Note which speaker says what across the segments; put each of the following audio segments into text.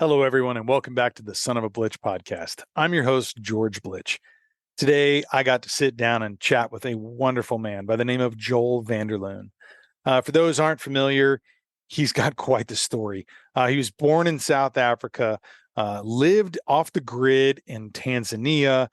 Speaker 1: Hello, everyone, and welcome back to the Son of a Blitch podcast. I'm your host, George Blitch. Today, I got to sit down and chat with a wonderful man by the name of Joel van der Loon. For those who aren't familiar, he's got quite the story. He was born in South Africa, lived off the grid in Tanzania.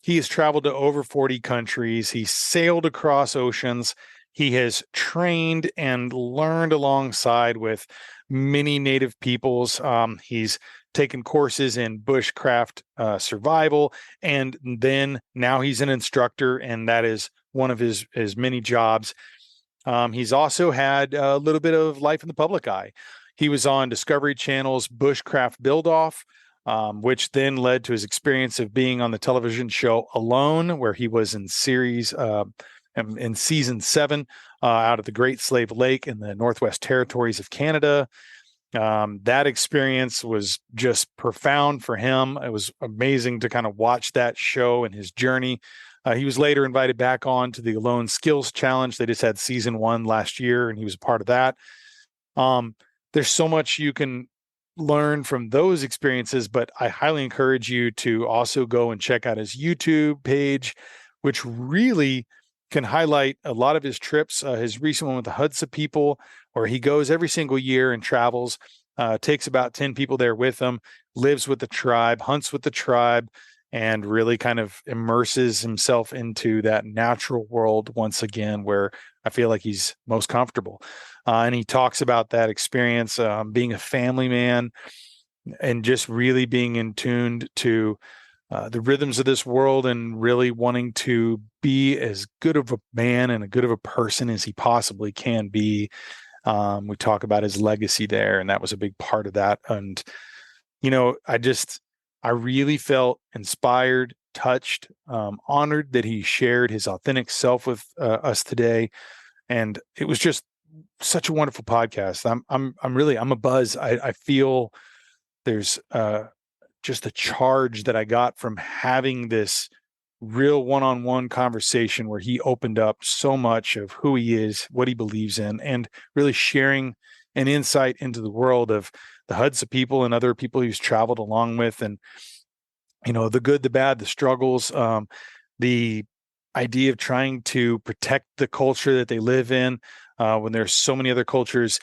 Speaker 1: He has traveled to over 40 countries. He sailed across oceans. He has trained and learned alongside with many native peoples. He's taken courses in bushcraft survival, and then now he's an instructor, and that is one of his many jobs. He's also had a little bit of life in the public eye. He was on Discovery Channel's Bushcraft Build-Off, which then led to his experience of being on the television show Loon, where he was in season 7 out of the Great Slave Lake in the Northwest Territories of Canada. That experience was just profound for him. It was amazing to kind of watch that show and his journey. He was later invited back on to the Alone Skills Challenge. They just had season 1 last year, and he was a part of that. There's so much you can learn from those experiences, but I highly encourage you to also go and check out his YouTube page, which really can highlight a lot of his trips. His recent one with the Hadza people, where he goes every single year and travels, takes about 10 people there with him, lives with the tribe, hunts with the tribe, and really kind of immerses himself into that natural world once again, where I feel like he's most comfortable. And he talks about that experience, being a family man and just really being in tune to the rhythms of this world and really wanting to be as good of a man and a good of a person as he possibly can be. We talk about his legacy there, and that was a big part of that. And, I really felt inspired, touched, honored that he shared his authentic self with us today. And it was just such a wonderful podcast. I'm a buzz. I feel there's just a charge that I got from having this real one-on-one conversation where he opened up so much of who he is, what he believes in, and really sharing an insight into the world of the Hadza people and other people he's traveled along with. And, the good, the bad, the struggles, the idea of trying to protect the culture that they live in when there's so many other cultures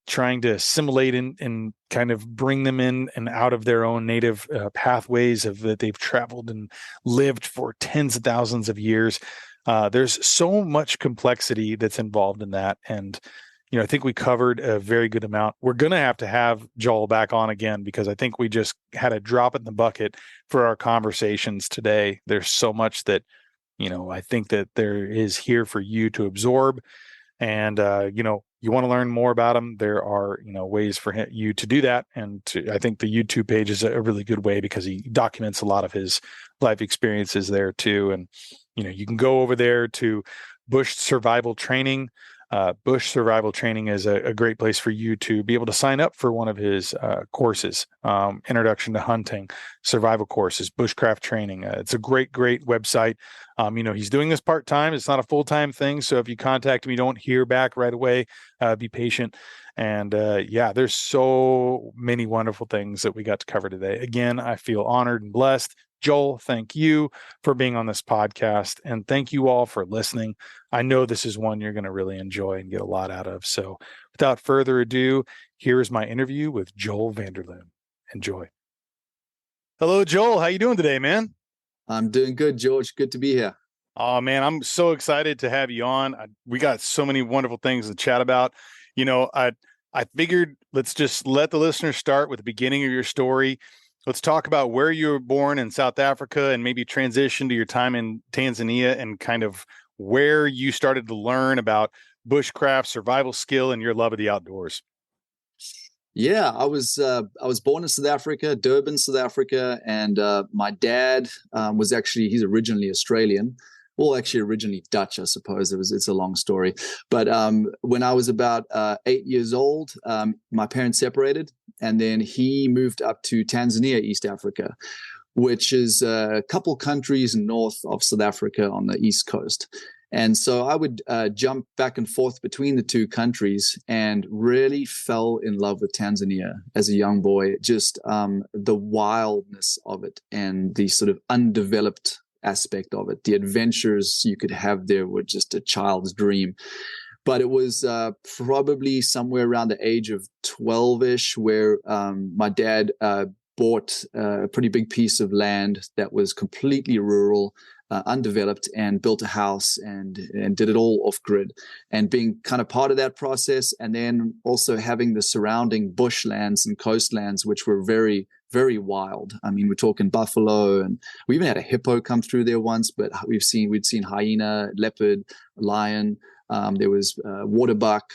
Speaker 1: trying to assimilate and kind of bring them in and out of their own native pathways that they've traveled and lived for tens of thousands of years. There's so much complexity that's involved in that. And, I think we covered a very good amount. We're going to have Joel back on again, because I think we just had a drop in the bucket for our conversations today. There's so much that, I think that there is here for you to absorb. And, you want to learn more about him, there are, ways for you to do that. And I think the YouTube page is a really good way, because he documents a lot of his life experiences there too. And, you can go over there to Bush Survival Training. Bush Survival Training is a great place for you to be able to sign up for one of his courses, Introduction to Hunting, survival courses, bushcraft training. It's a great website. He's doing this part-time. It's not a full-time thing. So if you contact him, you don't hear back right away, be patient. And there's so many wonderful things that we got to cover today. Again, I feel honored and blessed. Joel, thank you for being on this podcast, and thank you all for listening. I know this is one you're going to really enjoy and get a lot out of. So without further ado, here is my interview with Joel van der Loon. Enjoy. Hello, Joel. How you doing today, man?
Speaker 2: I'm doing good, George. Good to be here.
Speaker 1: Oh, man, I'm so excited to have you on. We got so many wonderful things to chat about. I figured let's just let the listeners start with the beginning of your story. Let's talk about where you were born in South Africa and maybe transition to your time in Tanzania and kind of where you started to learn about bushcraft, survival skill, and your love of the outdoors.
Speaker 2: Yeah, I was born in South Africa, Durban, South Africa, and my dad he's originally Australian. Well, actually, originally Dutch, I suppose. It's a long story. But when I was about 8 years old, my parents separated, and then he moved up to Tanzania, East Africa, which is a couple countries north of South Africa on the east coast. And so I would jump back and forth between the two countries and really fell in love with Tanzania as a young boy. Just the wildness of it and the sort of undeveloped aspect of it. The adventures you could have there were just a child's dream. But it was probably somewhere around the age of 12-ish where my dad bought a pretty big piece of land that was completely rural, undeveloped, and built a house and did it all off grid. And being kind of part of that process, and then also having the surrounding bushlands and coastlands, which were very, very wild. I mean, we're talking buffalo, and we even had a hippo come through there once. But we'd seen hyena, leopard, lion. There was water buck.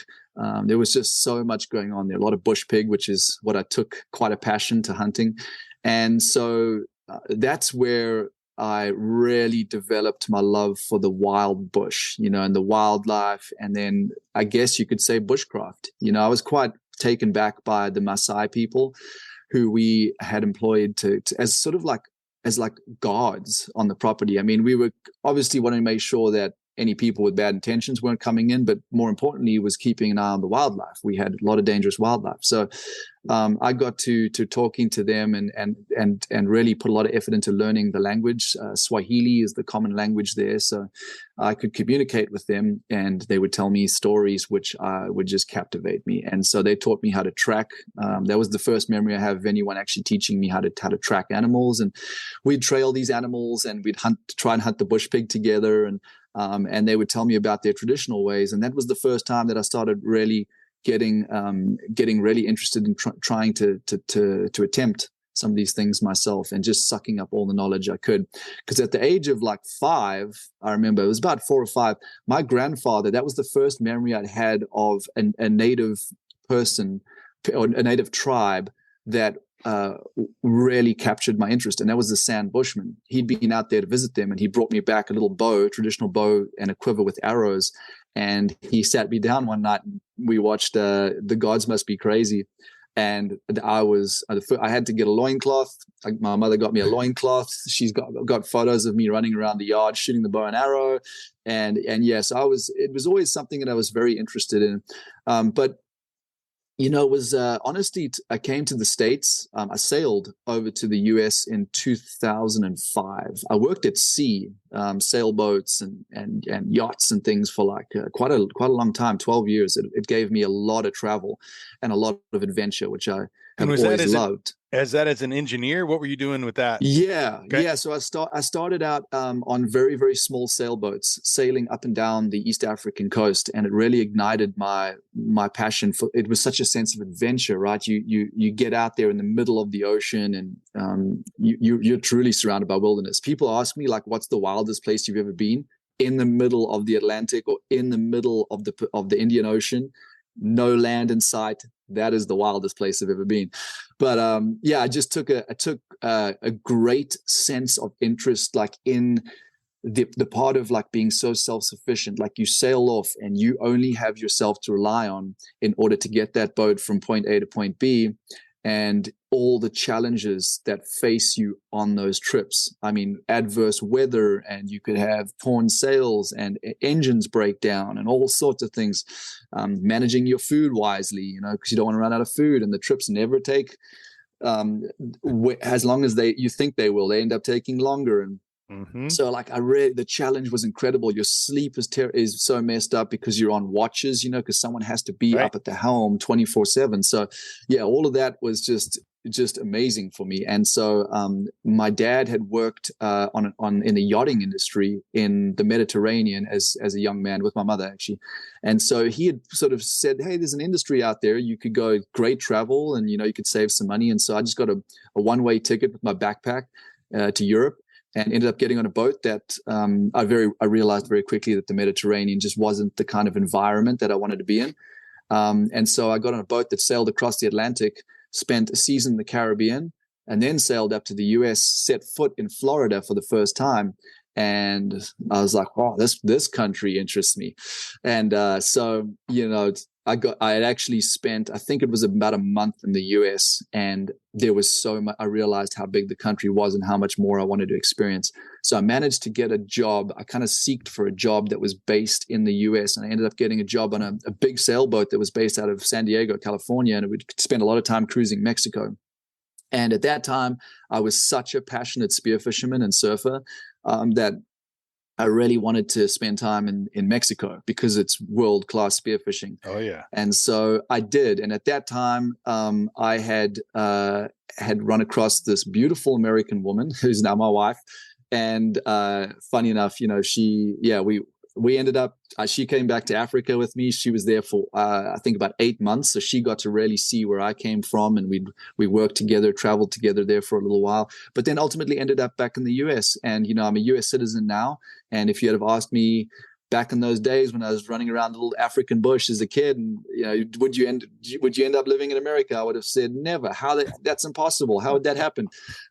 Speaker 2: There was just so much going on there. A lot of bush pig, which is what I took quite a passion to hunting. And so that's where I really developed my love for the wild bush, and the wildlife. And then I guess you could say bushcraft. I was quite taken back by the Maasai people who we had employed to as sort of as guards on the property. I mean, we were obviously wanting to make sure that any people with bad intentions weren't coming in, but more importantly was keeping an eye on the wildlife. We had a lot of dangerous wildlife. So I got to talking to them and really put a lot of effort into learning the language. Swahili is the common language there. So I could communicate with them and they would tell me stories which would just captivate me. And so they taught me how to track. That was the first memory I have of anyone actually teaching me how to track animals. And we'd trail these animals and we'd try and hunt the bush pig together. And they would tell me about their traditional ways. And that was the first time that I started really getting really interested in trying to attempt some of these things myself and just sucking up all the knowledge I could. Because at the age of 5, I remember it was about 4 or 5, my grandfather, that was the first memory I'd had of a native person or a native tribe that really captured my interest, and that was the Sand Bushmen. He'd been out there to visit them, and he brought me back a little bow, traditional bow, and a quiver with arrows. And he sat me down one night, and we watched The Gods Must Be Crazy. And I had to get a loincloth. My mother got me a loincloth. She's got photos of me running around the yard shooting the bow and arrow, and yes, it was always something that I was very interested in, but. It was honestly, I came to the States. I sailed over to the US in 2005. I worked at sea, sailboats and yachts and things for quite a long time, 12 years. It gave me a lot of travel and a lot of adventure, which I have always loved.
Speaker 1: As an engineer, what were you doing with that?
Speaker 2: Yeah.
Speaker 1: Okay.
Speaker 2: Yeah. So I started out on very, very small sailboats, sailing up and down the East African coast, and it really ignited my passion for. It was such a sense of adventure, right? You get out there in the middle of the ocean, and you're truly surrounded by wilderness. People ask me what's the wildest place you've ever been? In the middle of the Atlantic or in the middle of the Indian Ocean, no land in sight. That is the wildest place I've ever been. But I just took a great sense of interest, in the part of being so self-sufficient. You sail off and you only have yourself to rely on in order to get that boat from point A to point B, and all the challenges that face you on those trips. I mean, adverse weather, and you could have torn sails and engines break down and all sorts of things. Managing your food wisely, because you don't want to run out of food, and the trips never take as long as you think they will. They end up taking longer. And so the challenge was incredible. Your sleep is so messed up because you're on watches, because someone has to be up at the helm 24/7. So yeah, all of that was just amazing for me. And so my dad had worked in the yachting industry in the Mediterranean as a young man with my mother, actually. And so he had sort of said, hey, there's an industry out there. You could go, great travel, and you could save some money. And so I just got a one-way ticket with my backpack to Europe, and ended up getting on a boat that I realized very quickly that the Mediterranean just wasn't the kind of environment that I wanted to be in. And so I got on a boat that sailed across the Atlantic, spent a season in the Caribbean, and then sailed up to the US, set foot in Florida for the first time. And I was like, wow, this country interests me. And so, I had actually spent, I think it was about a month in the US, and there was so much, I realized how big the country was and how much more I wanted to experience. So I managed to get a job. I kind of seeked for a job that was based in the US, and I ended up getting a job on a big sailboat that was based out of San Diego, California, and we'd spend a lot of time cruising Mexico. And at that time, I was such a passionate spear fisherman and surfer that I really wanted to spend time in Mexico because it's world-class spearfishing.
Speaker 1: Oh yeah.
Speaker 2: And so I did. And at that time, I had run across this beautiful American woman who's now my wife. And funny enough, we ended up, she came back to Africa with me. She was there for, I think about 8 months. So she got to really see where I came from, and we worked together, traveled together there for a little while, but then ultimately ended up back in the US. And, I'm a US citizen now. And if you had have asked me back in those days when I was running around the little African bush as a kid, and, would you end up living in America? I would have said never. That's impossible. How would that happen?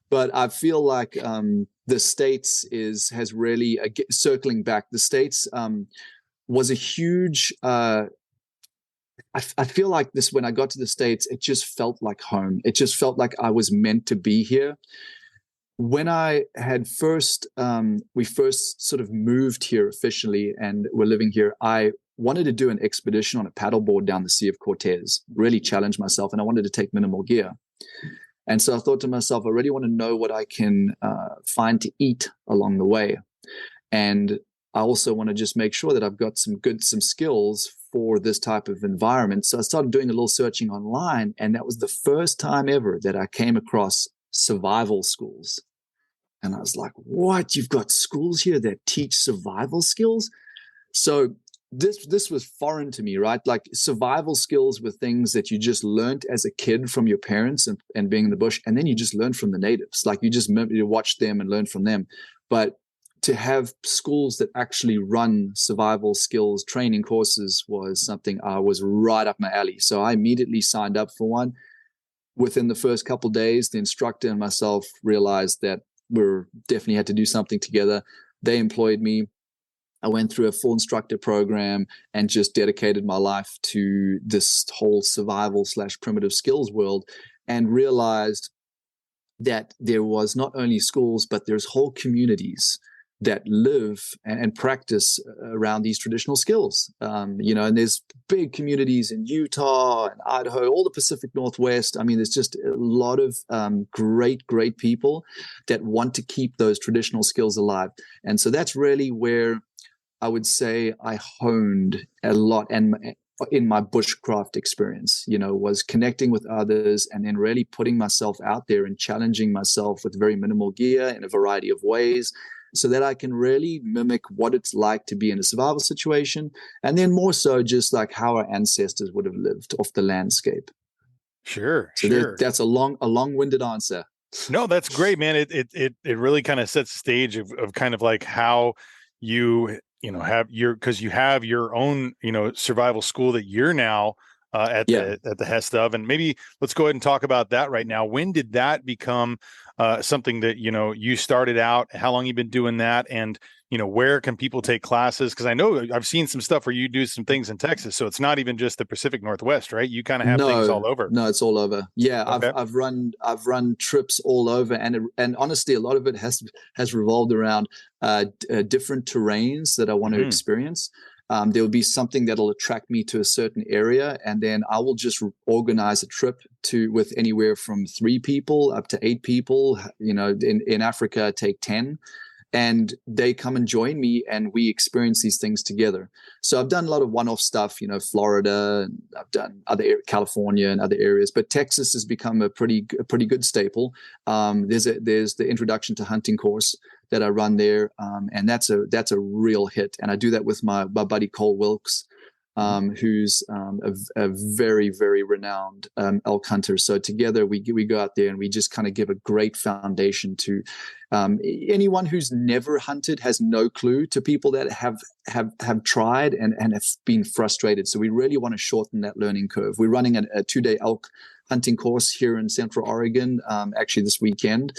Speaker 2: But I feel like, the States has really, circling back, the States was a huge, I feel like this, when I got to the States, it just felt like home. It just felt like I was meant to be here. When I had we first sort of moved here officially and were living here, I wanted to do an expedition on a paddleboard down the Sea of Cortez, really challenge myself, and I wanted to take minimal gear. And so I thought to myself, I really want to know what I can find to eat along the way. And I also want to just make sure that I've got some skills for this type of environment. So I started doing a little searching online, and that was the first time ever that I came across survival schools. And I was like, what? You've got schools here that teach survival skills? So this was foreign to me, right? Like, survival skills were things that you just learned as a kid from your parents and being in the bush, and then you just learned from the natives. Like, you watched them and learned from them. But to have schools that actually run survival skills training courses was something was right up my alley. So I immediately signed up for one. Within the first couple of days, the instructor and myself realized that we definitely had to do something together. They employed me. I went through a full instructor program and just dedicated my life to this whole survival/primitive skills world, and realized that there was not only schools, but there's whole communities that live and practice around these traditional skills. And there's big communities in Utah and Idaho, all the Pacific Northwest. I mean, there's just a lot of great people that want to keep those traditional skills alive. And so that's really where I would say I honed a lot, and in my bushcraft experience, was connecting with others and then really putting myself out there and challenging myself with very minimal gear in a variety of ways, so that I can really mimic what it's like to be in a survival situation, and then more so just like how our ancestors would have lived off the landscape.
Speaker 1: Sure.
Speaker 2: That's a long-winded answer.
Speaker 1: No, that's great, man. It really kind of sets the stage of kind of like how you have your own survival school that you're now at the hest of. And maybe let's go ahead and talk about that right now. When did that become something that you started out? How long you been doing that? And where can people take classes? Because I know I've seen some stuff where you do some things in Texas, so it's not even just the Pacific Northwest, right? You kind of have things all over.
Speaker 2: No, it's all over. Yeah, okay. I've run trips all over, and honestly, a lot of it has revolved around different terrains that I want to experience. There will be something that'll attract me to a certain area, and then I will just organize a trip with anywhere from 3 people up to 8 people. In Africa, I take 10. And they come and join me, and we experience these things together. So I've done a lot of one-off stuff, Florida, and I've done California and other areas. But Texas has become a pretty good staple. There's the introduction to hunting course that I run there, and that's a real hit. And I do that with my buddy Cole Wilkes, who's a very, very renowned elk hunter. So together we go out there and we just kind of give a great foundation to anyone who's never hunted, has no clue, to people that have tried and have been frustrated. So we really want to shorten that learning curve. We're running a 2-day elk hunting course here in Central Oregon, actually this weekend.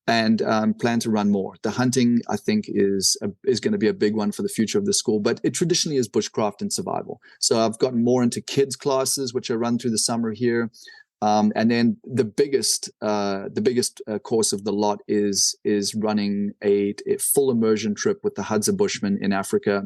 Speaker 2: and plan to run more. The hunting, I think, is going to be a big one for the future of the school, but it traditionally is bushcraft and survival. So I've gotten more into kids classes, which I run through the summer here. And then the biggest course of the lot is running a full immersion trip with the Hadza Bushmen in Africa.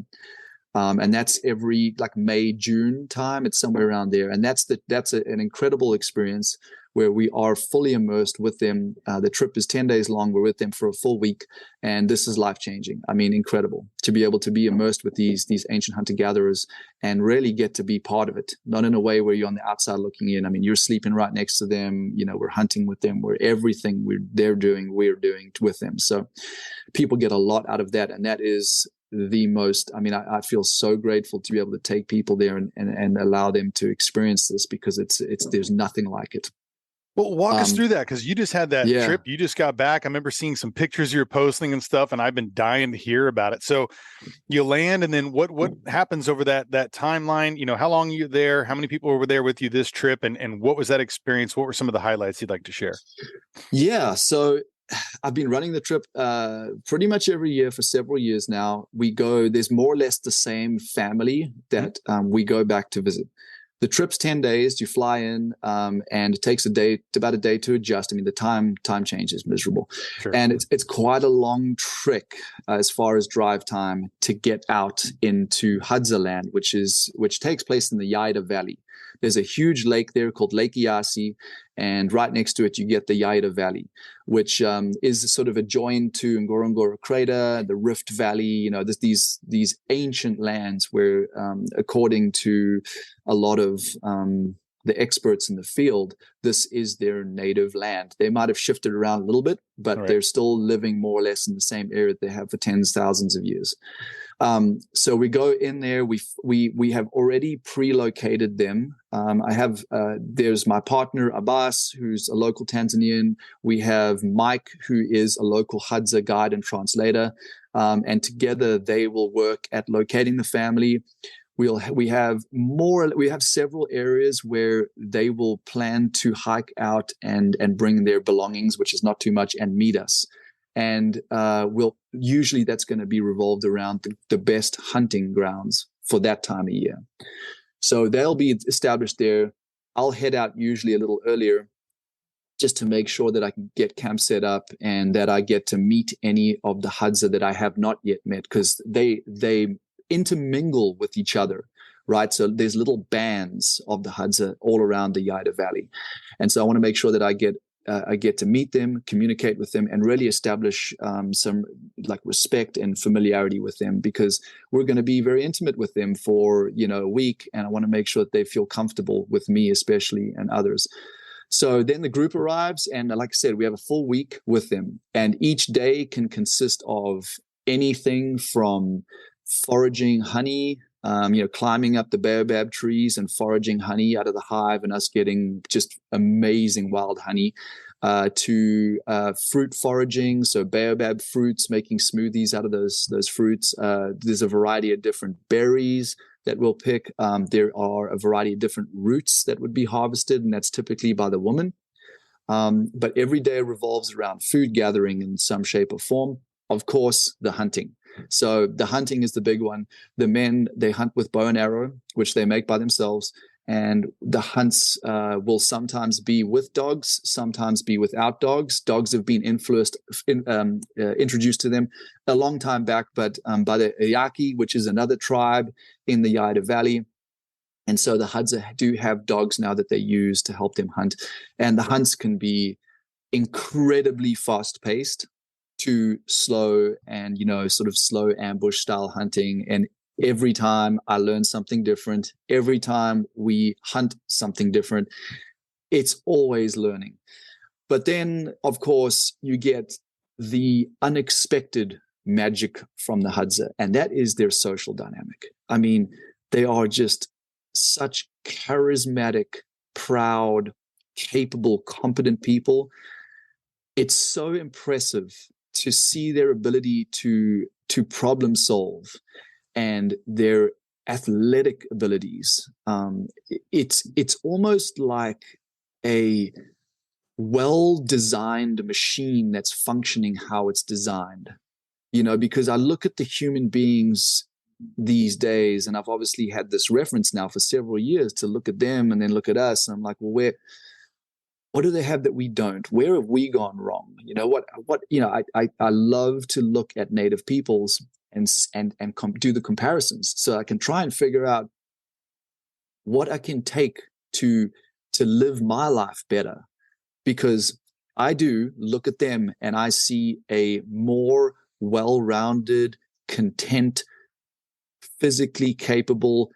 Speaker 2: And that's every like May, June time. It's somewhere around there. And that's an incredible experience where we are fully immersed with them. The trip is 10 days long. We're with them for a full week. And this is life-changing. I mean, incredible to be able to be immersed with these ancient hunter-gatherers and really get to be part of it. Not in a way where you're on the outside looking in. I mean, you're sleeping right next to them. You know, we're hunting with them. We're everything we're doing with them. So people get a lot out of that. And that is the most, I mean, I feel so grateful to be able to take people there and allow them to experience this, because there's nothing like it.
Speaker 1: Well, walk us through that, because you just had that trip. You just got back. I remember seeing some pictures you were posting and stuff, and I've been dying to hear about it. So you land, and then what happens over that timeline? You know, how long are you there? How many people were there with you this trip? And what was that experience? What were some of the highlights you'd like to share?
Speaker 2: Yeah, so I've been running the trip pretty much every year for several years now. There's more or less the same family that we go back to visit. The trip's 10 days. You fly in, and it takes about a day to adjust. I mean, the time change is miserable. Sure. And it's quite a long trek as far as drive time to get out into Hadza land, which takes place in the Yaida Valley. There's a huge lake there called Lake Eyasi, and right next to it you get the Yaida Valley, which is sort of adjoined to Ngorongoro Crater, the Rift Valley. You know, there's these ancient lands where, according to a lot of the experts in the field, this is their native land. They might have shifted around a little bit, but they're still living more or less in the same area they have for tens of thousands of years. So we go in there. We have already pre-located them. There's my partner Abbas, who's a local Tanzanian. We have Mike, who is a local Hadza guide and translator, and together they will work at locating the family. We have several areas where they will plan to hike out and bring their belongings, which is not too much, and meet us. And usually that's going to be revolved around the best hunting grounds for that time of year. So they'll be established there. I'll head out usually a little earlier just to make sure that I can get camp set up and that I get to meet any of the Hadza that I have not yet met, because they intermingle with each other, right? So there's little bands of the Hadza all around the Yaida Valley. And so I want to make sure that I get to meet them, communicate with them, and really establish some like respect and familiarity with them, because we're going to be very intimate with them for, a week. And I want to make sure that they feel comfortable with me, especially, and others. So then the group arrives, and like I said, we have a full week with them, and each day can consist of anything from foraging honey, climbing up the baobab trees and foraging honey out of the hive and us getting just amazing wild honey, to fruit foraging, so baobab fruits, making smoothies out of those fruits. There's a variety of different berries that we'll pick. There are a variety of different roots that would be harvested, and that's typically by the woman. But every day revolves around food gathering in some shape or form. Of course, the hunting. So the hunting is the big one. The men, they hunt with bow and arrow, which they make by themselves. And the hunts will sometimes be with dogs, sometimes be without dogs. Dogs have been introduced to them a long time back, but by the Ayaki, which is another tribe in the Yaida Valley. And so the Hadza do have dogs now that they use to help them hunt. And the hunts can be incredibly fast-paced to slow and, sort of slow ambush style hunting. And every time I learn something different, every time we hunt something different, it's always learning. But then, of course, you get the unexpected magic from the Hadza, and that is their social dynamic. I mean, they are just such charismatic, proud, capable, competent people. It's so impressive to see their ability to problem solve and their athletic abilities. It's almost like a well-designed machine that's functioning how it's designed. Because I look at the human beings these days, and I've obviously had this reference now for several years to look at them and then look at us, and I'm like, well, what do they have that we don't? Where have we gone wrong? I love to look at native peoples and do the comparisons, so I can try and figure out what I can take to live my life better. Because I do look at them and I see a more well-rounded, content, physically capable,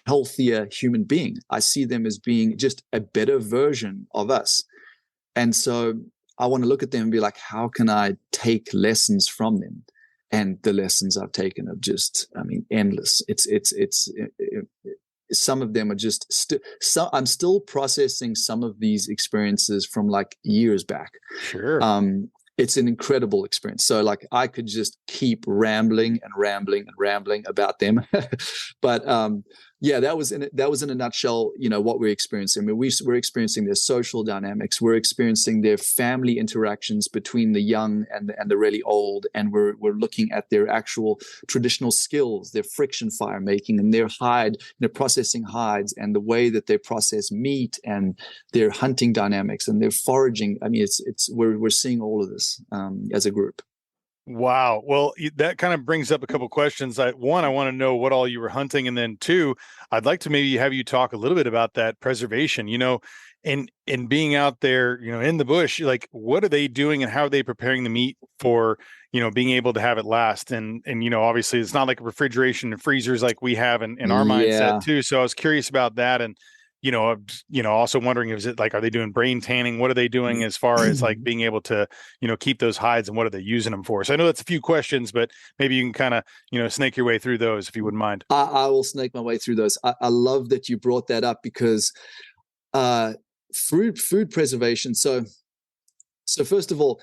Speaker 2: healthier human being. I see them as being just a better version of us. And so I want to look at them and be like, how can I take lessons from them? And the lessons I've taken are just, endless. Some of them are just I'm still processing some of these experiences from like years back.
Speaker 1: Sure.
Speaker 2: It's an incredible experience. So like I could just keep rambling about them. But that was in a nutshell, what we're experiencing. We're experiencing their social dynamics. We're experiencing their family interactions between the young and the really old. And we're looking at their actual traditional skills, their friction fire making and their processing hides, and the way that they process meat, and their hunting dynamics and their foraging. We're seeing all of this as a group.
Speaker 1: Wow. Well, that kind of brings up a couple of questions. One, I want to know what all you were hunting. And then two, I'd like to maybe have you talk a little bit about that preservation, and being out there, in the bush, like what are they doing and how are they preparing the meat for, being able to have it last? And obviously it's not like refrigeration and freezers like we have in our mindset too. So I was curious about that. And, also wondering, is it like, are they doing brain tanning? What are they doing as far as like being able to, keep those hides, and what are they using them for? So I know that's a few questions, but maybe you can kind of, snake your way through those if you wouldn't mind.
Speaker 2: I will snake my way through those. I love that you brought that up, because food preservation. So first of all,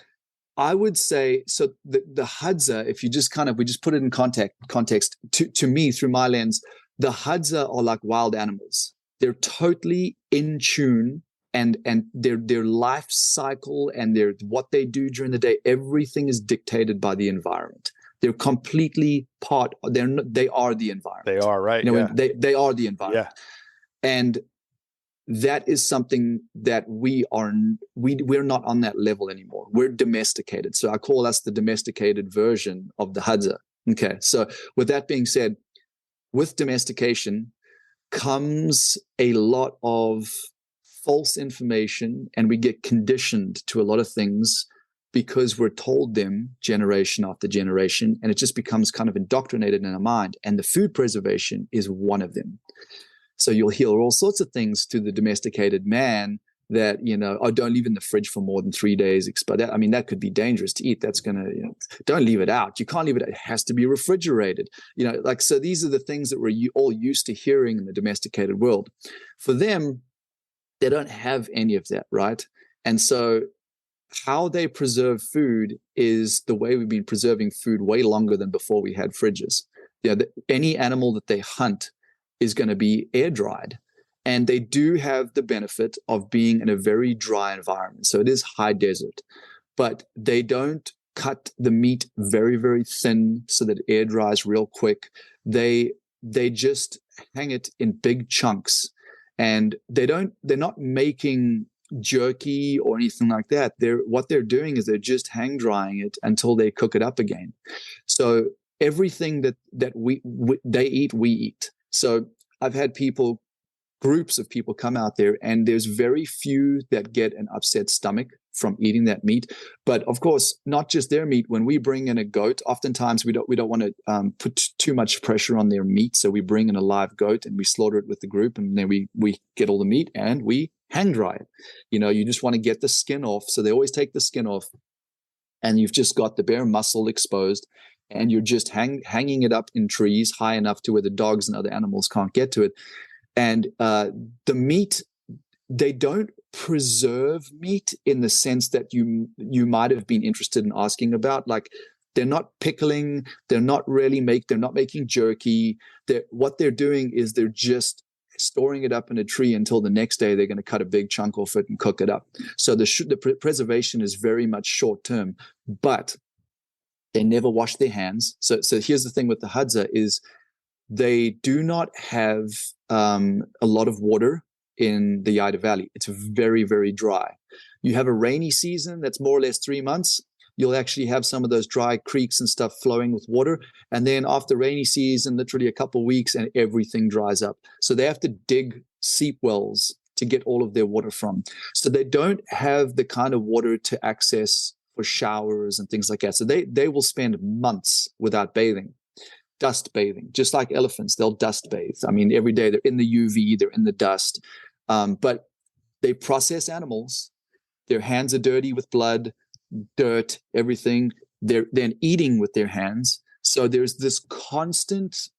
Speaker 2: I would say, so the Hadza, if you just we just put it in context to me through my lens, the Hadza are like wild animals. They're totally in tune, and their life cycle and what they do during the day, everything is dictated by the environment. They're completely they are the environment.
Speaker 1: They are, right?
Speaker 2: They are the environment.
Speaker 1: Yeah.
Speaker 2: And that is something that we're not on that level anymore. We're domesticated. So I call us the domesticated version of the Hadza. Okay. So with that being said, with domestication comes a lot of false information, and we get conditioned to a lot of things because we're told them generation after generation, and it just becomes kind of indoctrinated in our mind. And the food preservation is one of them. So you'll hear all sorts of things to the domesticated man that, don't leave in the fridge for more than 3 days. But that could be dangerous to eat. That's going to, don't leave it out. You can't leave it. It has to be refrigerated. So these are the things that we're all used to hearing in the domesticated world. For them, they don't have any of that, right? And so how they preserve food is the way we've been preserving food way longer than before we had fridges. Any animal that they hunt is going to be air dried. And they do have the benefit of being in a very dry environment. So it is high desert, but they don't cut the meat very, very thin so that it air dries real quick. They just hang it in big chunks, and they're not making jerky or anything like that. What they're doing is they're just hang drying it until they cook it up again. So everything that they eat, we eat. So I've had groups of people come out there, and there's very few that get an upset stomach from eating that meat. But of course, not just their meat. When we bring in a goat, oftentimes we don't want to put too much pressure on their meat. So we bring in a live goat and we slaughter it with the group, and then we get all the meat and we hang dry it. You just want to get the skin off. So they always take the skin off, and you've just got the bare muscle exposed, and you're just hanging it up in trees high enough to where the dogs and other animals can't get to it. And the meat, they don't preserve meat in the sense that you might have been interested in asking about. Like, they're not pickling, they're not making jerky. What they're doing is they're just storing it up in a tree until the next day they're going to cut a big chunk off it and cook it up. So the preservation is very much short term, but they never wash their hands. So here's the thing with the Hadza is they do not have a lot of water in the Yaida Valley. It's very, very dry. You have a rainy season that's more or less 3 months. You'll actually have some of those dry creeks and stuff flowing with water. And then after rainy season, literally a couple of weeks, and everything dries up. So they have to dig seep wells to get all of their water from. So they don't have the kind of water to access for showers and things like that. So they will spend months without bathing, dust bathing, just like elephants. They'll dust bathe. I mean, every day they're in the UV, they're in the dust. But they process animals. Their hands are dirty with blood, dirt, everything. They're then eating with their hands. So there's this constant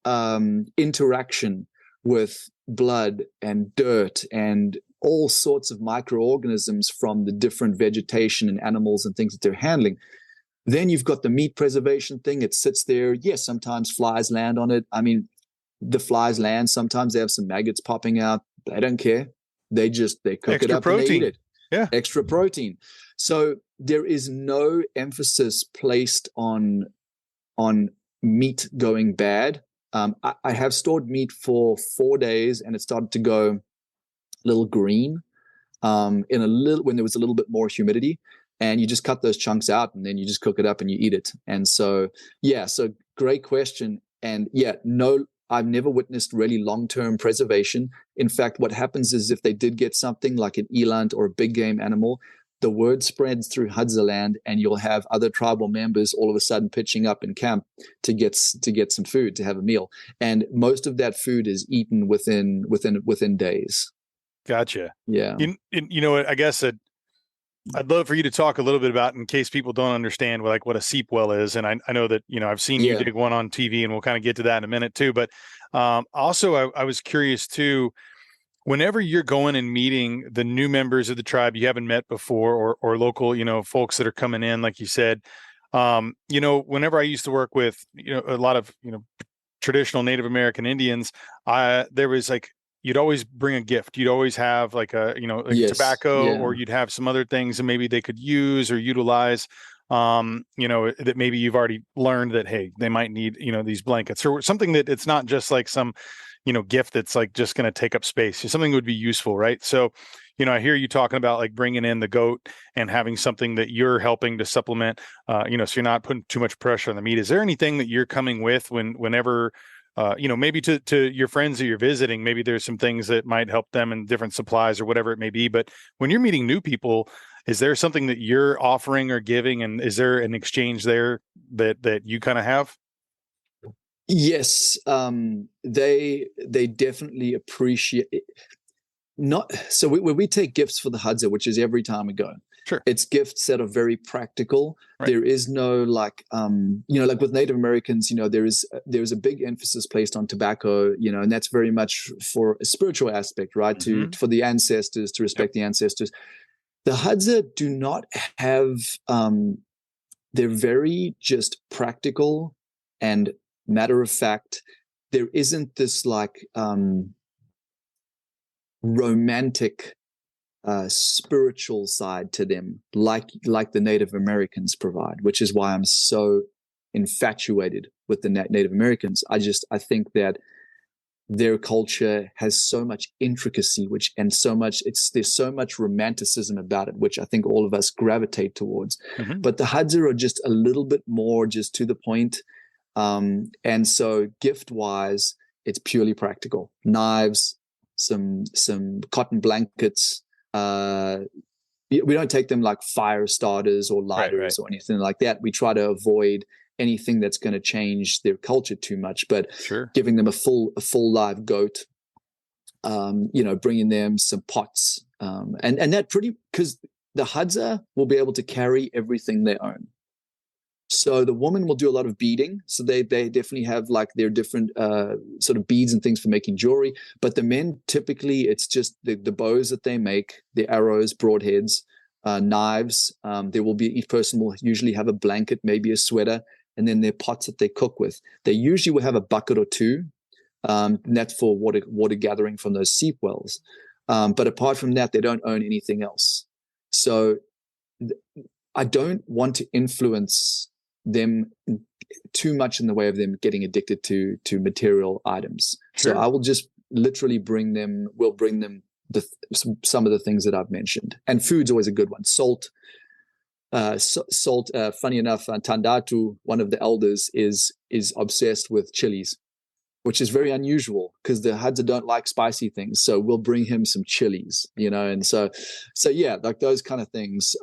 Speaker 2: interaction with blood and dirt and all sorts of microorganisms from the different vegetation and animals and things that they're handling. Then you've got the meat preservation thing. It sits there. Yes, sometimes flies land on it. I mean, the flies land. Sometimes they have some maggots popping out. They don't care. They cook
Speaker 1: Extra
Speaker 2: it up
Speaker 1: protein.
Speaker 2: and they eat it.
Speaker 1: Yeah.
Speaker 2: Extra protein. So there is no emphasis placed on meat going bad. I have stored meat for 4 days and it started to go a little green when there was a little bit more humidity, and you just cut those chunks out and then you just cook it up and you eat it. And so, so great question. And no, I've never witnessed really long-term preservation. In fact, what happens is if they did get something like an eland or a big game animal, the word spreads through Hadza land, and you'll have other tribal members all of a sudden pitching up in camp to get some food, to have a meal. And most of that food is eaten within days.
Speaker 1: Gotcha.
Speaker 2: Yeah.
Speaker 1: You know what? I guess I'd love for you to talk a little bit about, in case people don't understand, like what a seep well is. And I know that, I've seen you dig one on TV, and we'll kind of get to that in a minute too. But also I was curious too, whenever you're going and meeting the new members of the tribe you haven't met before, or local, folks that are coming in, like you said, whenever I used to work with, a lot of, traditional Native American Indians, there was like, you'd always bring a gift. You'd always have like tobacco, or you'd have some other things that maybe they could use or utilize, that maybe you've already learned that, hey, they might need, these blankets or something, that it's not just like some, gift that's like just going to take up space. Something would be useful, right? So, I hear you talking about like bringing in the goat and having something that you're helping to supplement, so you're not putting too much pressure on the meat. Is there anything that you're coming with whenever, maybe to your friends that you're visiting, maybe there's some things that might help them in different supplies or whatever it may be. But when you're meeting new people, is there something that you're offering or giving? And is there an exchange there that you kind of have?
Speaker 2: Yes. They definitely appreciate it. When we take gifts for the Hadza, which is every time we go,
Speaker 1: sure,
Speaker 2: it's gifts that are very practical. Right. There is no like with Native Americans, there is a big emphasis placed on tobacco, and that's very much for a spiritual aspect, right? Mm-hmm. For the ancestors, to respect the ancestors. The Hadza do not have. They're very just practical and matter of fact. There isn't this like romantic spiritual side to them like the Native Americans provide, which is why I'm so infatuated with the Native Americans. I think that their culture has so much intricacy, there's so much romanticism about it, which I think all of us gravitate towards. Mm-hmm. But the Hadza are just a little bit more just to the point. And so gift wise, it's purely practical. Knives, some cotton blankets. We don't take them like fire starters or lighters or anything like that. We try to avoid anything that's going to change their culture too much, but giving them a full live goat, bringing them some pots, and that because the Hadza will be able to carry everything they own. So the woman will do a lot of beading. So they definitely have like their different sort of beads and things for making jewelry. But the men, typically, it's just the bows that they make, the arrows, broadheads, knives. Each person will usually have a blanket, maybe a sweater, and then their pots that they cook with. They usually will have a bucket or two And that's for water gathering from those seep wells. But apart from that, they don't own anything else. So I don't want to influence them too much in the way of them getting addicted to material items.
Speaker 1: Sure.
Speaker 2: So I will just literally bring them some of the things that I've mentioned. And food's always a good one. Salt. Funny enough, Tandatu, one of the elders, is obsessed with chilies, which is very unusual because the Hadza don't like spicy things. So we'll bring him some chilies, and so yeah, like those kind of things,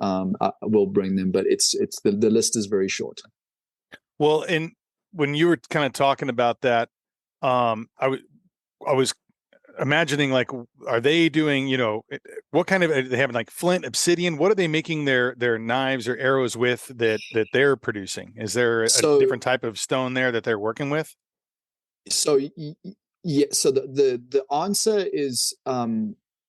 Speaker 2: we'll bring them. But it's the list is very short.
Speaker 1: Well, and when you were kind of talking about that, I was imagining, like, are they doing, what kind of, are they having like flint, obsidian? What are they making their knives or arrows with that they're producing? Is there a different type of stone there that they're working with?
Speaker 2: So yeah, so the answer is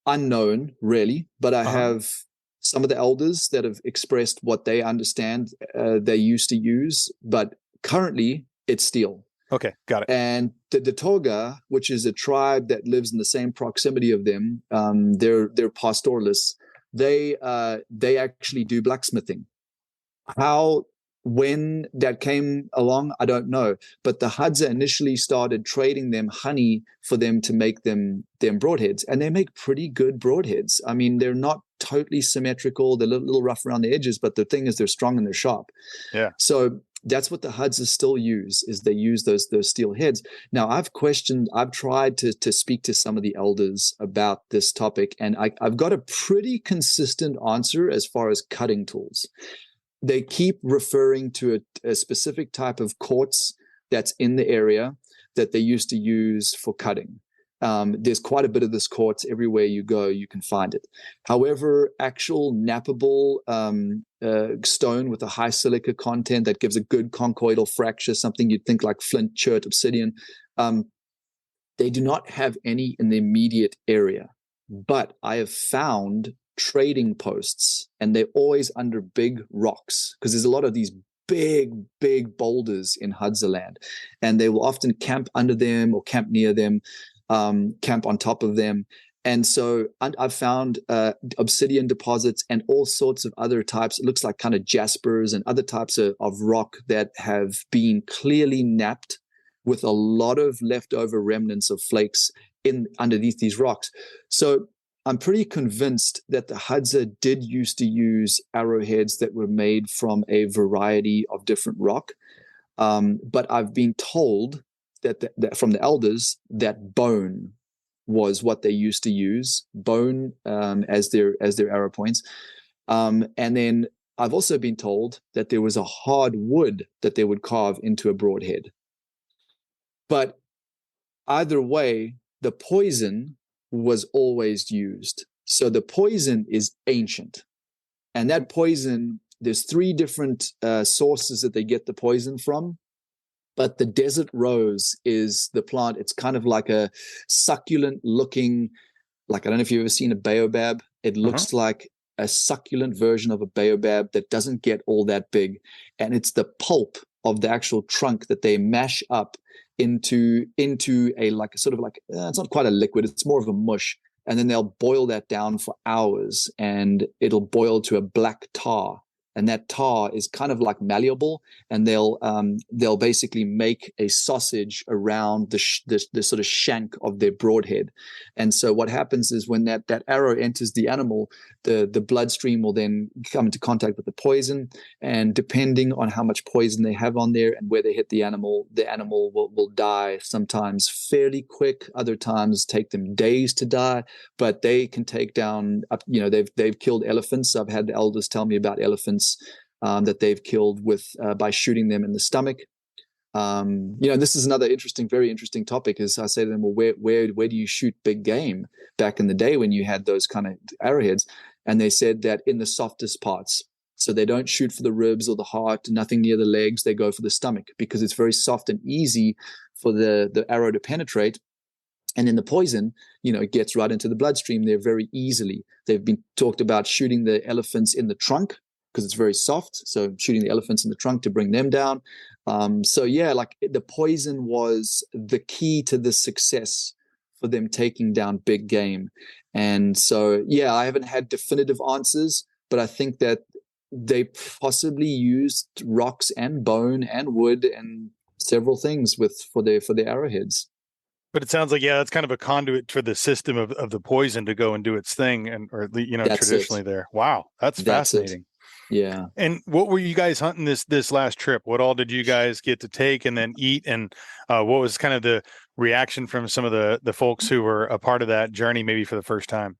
Speaker 2: unknown, really, but I have some of the elders that have expressed what they understand they used to use, but currently it's steel.
Speaker 1: Okay, got it.
Speaker 2: And the Datoga, which is a tribe that lives in the same proximity of them, they're pastoralists. They actually do blacksmithing. When that came along, I don't know. But the Hadza initially started trading them honey for them to make them broadheads, and they make pretty good broadheads. I mean, they're not totally symmetrical; they're a little rough around the edges, but the thing is, they're strong and they're sharp.
Speaker 1: Yeah.
Speaker 2: So that's what the Hadza still use, is they use those steel heads. Now, I've tried to speak to some of the elders about this topic, and I've got a pretty consistent answer as far as cutting tools. They keep referring to a specific type of quartz that's in the area that they used to use for cutting. There's quite a bit of this quartz everywhere you go, you can find it. However, actual nappable stone with a high silica content that gives a good conchoidal fracture, something you'd think like flint, chert, obsidian, they do not have any in the immediate area. But I have found trading posts, and they're always under big rocks because there's a lot of these big boulders in Hadza land, and they will often camp under them or camp near them, camp on top of them. And so I've found obsidian deposits and all sorts of other types. It looks like kind of jaspers and other types of rock that have been clearly napped with a lot of leftover remnants of flakes underneath these rocks. So I'm pretty convinced that the Hadza did used to use arrowheads that were made from a variety of different rock. But I've been told that from the elders that bone was what they used to use, bone as their arrow points. And then I've also been told that there was a hard wood that they would carve into a broadhead. But either way, the poison was always used. So the poison is ancient. And that poison, there's 3 different sources that they get the poison from. But the desert rose is the plant. It's kind of like a succulent looking, like, I don't know if you've ever seen a baobab. It looks like a succulent version of a baobab that doesn't get all that big. And it's the pulp of the actual trunk that they mash up into a like sort of like it's not quite a liquid, it's more of a mush, and then they'll boil that down for hours, and it'll boil to a black tar, and that tar is kind of like malleable, and they'll basically make a sausage around the sort of shank of their broadhead. And so what happens is when that arrow enters the animal, the bloodstream will then come into contact with the poison, and depending on how much poison they have on there and where they hit the animal will die, sometimes fairly quick, other times take them days to die, but they can take down they've killed elephants. I've had the elders tell me about elephants that they've killed by shooting them in the stomach. This is another very interesting topic. Is I say to them, well, where do you shoot big game back in the day when you had those kind of arrowheads? And they said that in the softest parts. So they don't shoot for the ribs or the heart, nothing near the legs. They go for the stomach because it's very soft and easy for the arrow to penetrate. And then the poison, it gets right into the bloodstream there very easily. They've been talked about shooting the elephants in the trunk because it's very soft. So shooting the elephants in the trunk to bring them down. So yeah, like the poison was the key to the success for them taking down big game. And so, yeah, I haven't had definitive answers, but I think that they possibly used rocks and bone and wood and several things for their arrowheads.
Speaker 1: But it sounds like, yeah, that's kind of a conduit for the system of the poison to go and do its thing, or
Speaker 2: That's
Speaker 1: traditionally
Speaker 2: it.
Speaker 1: there. Wow, that's fascinating.
Speaker 2: Yeah.
Speaker 1: And what were you guys hunting this last trip? What all did you guys get to take and then eat? And what was kind of the reaction from some of the folks who were a part of that journey, maybe for the first time?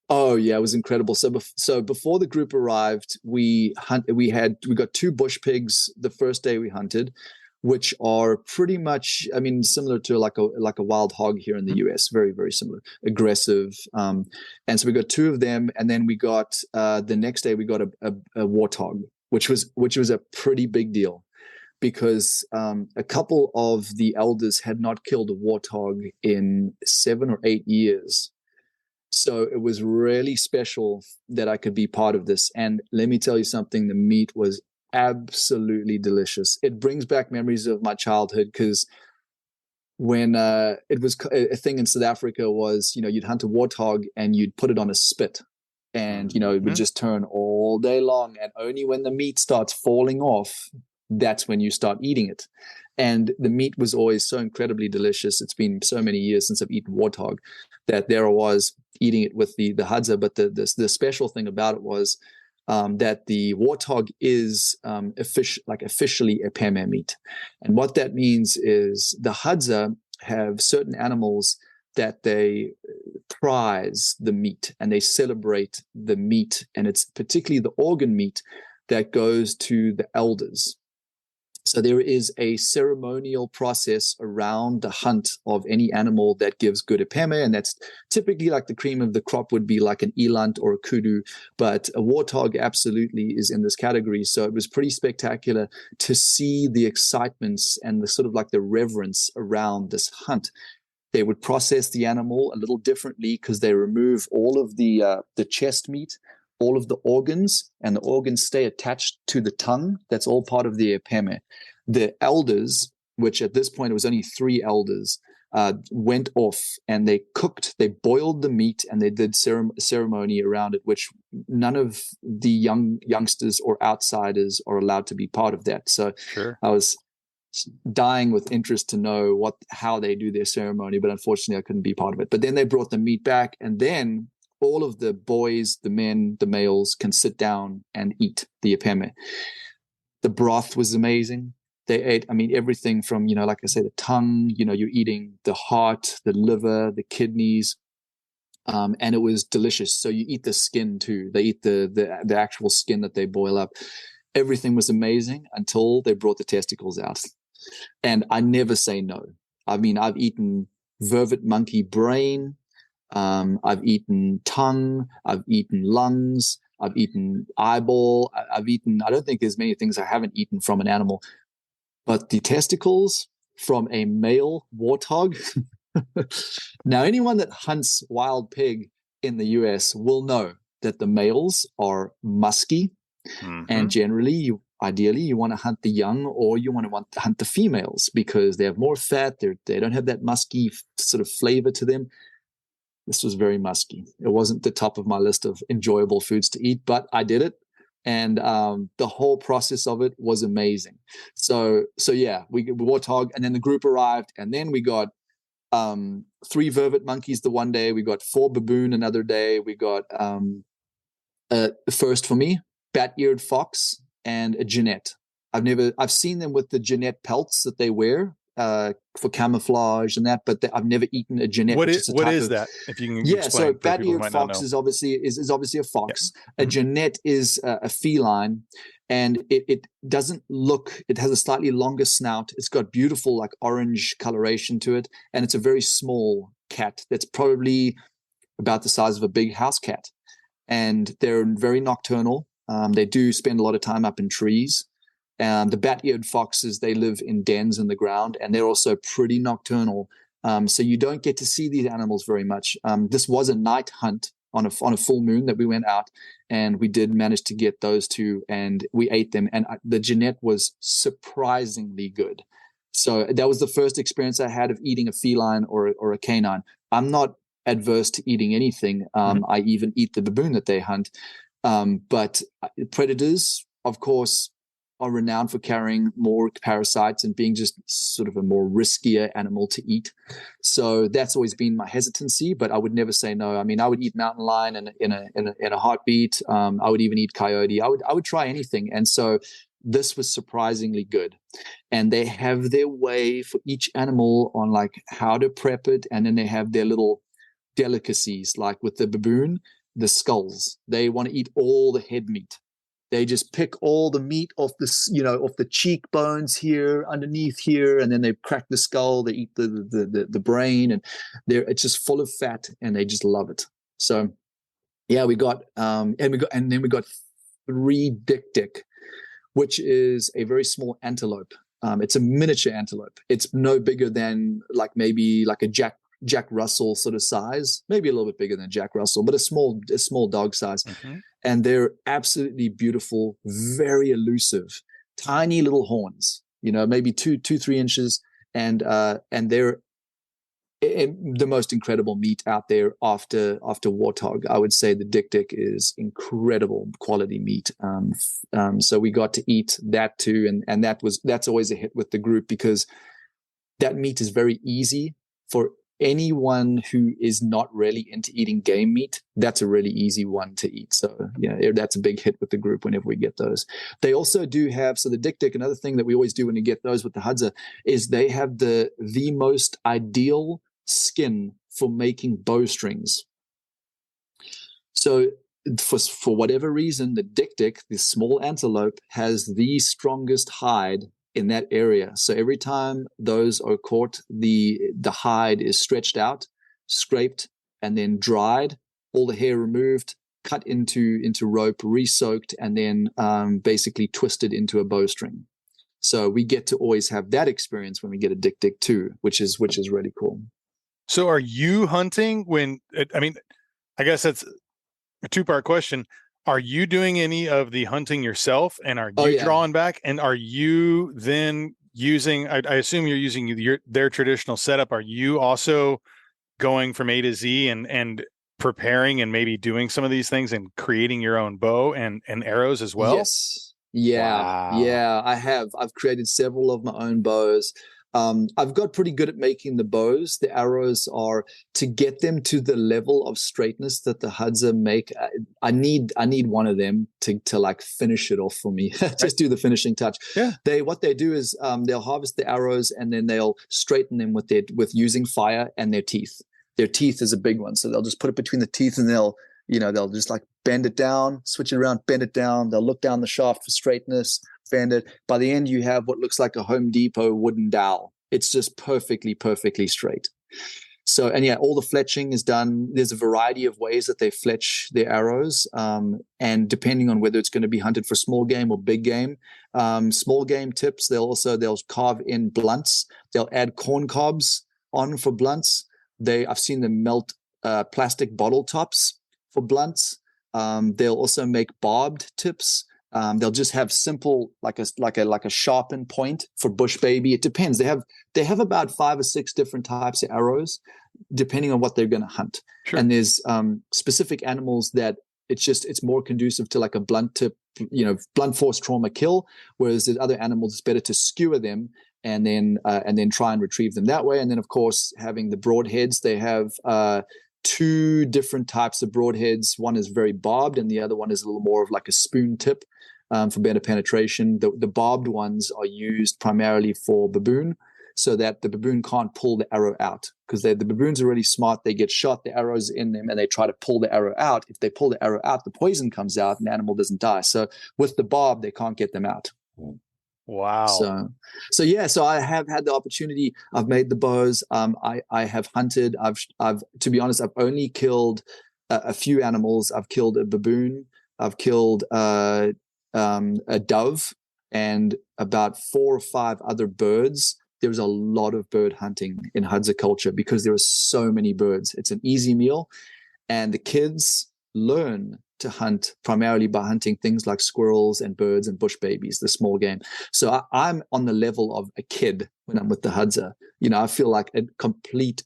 Speaker 2: Oh yeah, it was incredible. So before the group arrived, we got 2 bush pigs the first day we hunted, which are pretty much, I mean, similar to like a wild hog here in the US, very, very similar, aggressive. And so we got 2 of them, and then we got the next day we got a warthog, which was a pretty big deal, because a couple of the elders had not killed a warthog in 7 or 8 years. So it was really special that I could be part of this. And let me tell you something, the meat was absolutely delicious. It brings back memories of my childhood, because when it was a thing in South Africa was, you'd hunt a warthog and you'd put it on a spit, and, it would just turn all day long. And only when the meat starts falling off, that's when you start eating it. And the meat was always so incredibly delicious. It's been so many years since I've eaten warthog that there I was eating it with the Hadza. But the special thing about it was that the warthog is officially a peme meat. And what that means is the Hadza have certain animals that they prize the meat and they celebrate the meat. And it's particularly the organ meat that goes to the elders. So there is a ceremonial process around the hunt of any animal that gives good epeme, and that's typically like the cream of the crop would be like an eland or a kudu, but a warthog absolutely is in this category. So it was pretty spectacular to see the excitements and the sort of like the reverence around this hunt. They would process the animal a little differently because they remove all of the chest meat, all of the organs, and the organs stay attached to the tongue. That's all part of the epeme. The elders, which at this point it was only 3 elders, went off and they boiled the meat, and they did ceremony around it, which none of the youngsters or outsiders are allowed to be part of that. So
Speaker 1: sure.
Speaker 2: I was dying with interest to know how they do their ceremony, but unfortunately I couldn't be part of it. But then they brought the meat back, and then all of the boys, the men, the males can sit down and eat the epeme. The broth was amazing. They ate, I mean, everything from, like I say, the tongue, you're eating the heart, the liver, the kidneys, and it was delicious. So you eat the skin too. They eat the actual skin that they boil up. Everything was amazing until they brought the testicles out. And I never say no. I mean, I've eaten vervet monkey brain, I've eaten tongue, I've eaten lungs, I've eaten eyeball, I don't think there's many things I haven't eaten from an animal, but the testicles from a male warthog. Now, anyone that hunts wild pig in the US will know that the males are musky, and generally ideally you want to hunt the young, or you want to hunt the females because they have more fat, they don't have that musky sort of flavor to them. This was very musky. It wasn't the top of my list of enjoyable foods to eat, but I did it. And the whole process of it was amazing. So yeah, we warthog, and then the group arrived, and then we got 3 vervet monkeys the one day. We got 4 baboon another day. We got first for me, bat-eared fox and a genet. I've seen them with the genet pelts that they wear for camouflage and that, but I've never eaten a genet.
Speaker 1: What is that? If you can explain.
Speaker 2: So bat-eared fox is obviously a fox. Yeah. A genet is a feline, and it doesn't look. It has a slightly longer snout. It's got beautiful like orange coloration to it, and it's a very small cat that's probably about the size of a big house cat. And they're very nocturnal. They do spend a lot of time up in trees. The bat-eared foxes, they live in dens in the ground, and they're also pretty nocturnal. So you don't get to see these animals very much. This was a night hunt, on a full moon that we went out, and we did manage to get those two, and we ate them, and the genet was surprisingly good. So that was the first experience I had of eating a feline or a canine. I'm not adverse to eating anything. I even eat the baboon that they hunt. But predators, of course, are renowned for carrying more parasites and being just sort of a more riskier animal to eat. So that's always been my hesitancy, but I would never say no. I mean, I would eat mountain lion in a heartbeat. I would even eat coyote. I would try anything. And so this was surprisingly good. And they have their way for each animal on like how to prep it. And then they have their little delicacies, like with the baboon, the skulls. They want to eat all the head meat. They just pick all the meat off off the cheekbones here, underneath here, and then they crack the skull. They eat the brain, and it's just full of fat, and they just love it. So, yeah, we got 3 dik, which is a very small antelope. It's a miniature antelope. It's no bigger than maybe a Jack Russell sort of size, maybe a little bit bigger than Jack Russell, but a small dog size. And they're absolutely beautiful, very elusive, tiny little horns, maybe 2-3 inches. And they're the most incredible meat out there after warthog. I would say the dik is incredible quality meat. So we got to eat that too. And that's always a hit with the group, because that meat is very easy for anyone who is not really into eating game meat. That's a really easy one to eat. So that's a big hit with the group whenever we get those. They also do have, so the dik, another thing that we always do when you get those with the Hadza is they have the most ideal skin for making bowstrings. So for whatever reason, the dik, this small antelope, has the strongest hide in that area. So every time those are caught, the hide is stretched out, scraped, and then dried, all the hair removed, cut into rope, re-soaked, and then basically twisted into a bowstring. So we get to always have that experience when we get a dik too, which is really cool.
Speaker 1: So are you hunting I guess that's a 2-part question. Are you doing any of the hunting yourself, and are you drawing back? And are you then using, I assume you're using their traditional setup. Are you also going from A to Z and preparing and maybe doing some of these things and creating your own bow and arrows as well?
Speaker 2: Yes. Yeah.
Speaker 1: Wow.
Speaker 2: Yeah, I have. I've created several of my own bows. I've got pretty good at making the bows. The arrows are, to get them to the level of straightness that the Hadza make. I need one of them to finish it off for me. Just do the finishing touch.
Speaker 1: Yeah.
Speaker 2: What they do is they'll harvest the arrows, and then they'll straighten them with using fire and their teeth. Their teeth is a big one, so they'll just put it between the teeth, and they'll just bend it down, switch it around, bend it down. They'll look down the shaft for straightness. Bend it. By the end, you have what looks like a Home Depot wooden dowel. It's just perfectly straight. So, and all the fletching is done. There's a variety of ways that they fletch their arrows, and depending on whether it's going to be hunted for small game or big game. Small game tips, they'll carve in blunts. They'll add corn cobs on for blunts. I've seen them melt plastic bottle tops for blunts. They'll also make barbed tips. They'll just have simple, like a sharpened point for bush baby. It depends. They have about 5 or 6 different types of arrows, depending on what they're going to hunt. Sure. And there's specific animals that it's more conducive to like a blunt tip, blunt force trauma kill. Whereas there's other animals, it's better to skewer them and then try and retrieve them that way. And then of course, having the broadheads, they have 2 different types of broadheads. One is very barbed, and the other one is a little more of like a spoon tip. For better penetration. The barbed ones are used primarily for baboon, so that the baboon can't pull the arrow out, because the baboons are really smart. They get shot, the arrow's in them, and they try to pull the arrow out. If they pull the arrow out, the poison comes out and the animal doesn't die. So with the barb, they can't get them out.
Speaker 1: Wow.
Speaker 2: So I have had the opportunity. I've made the bows. I have hunted. I've to be honest, I've only killed a few animals. I've killed a baboon. I've killed a dove and about 4 or 5 other birds. There's a lot of bird hunting in Hadza culture because there are so many birds. It's an easy meal. And the kids learn to hunt primarily by hunting things like squirrels and birds and bush babies, the small game. So I'm on the level of a kid when I'm with the Hadza. I feel like a complete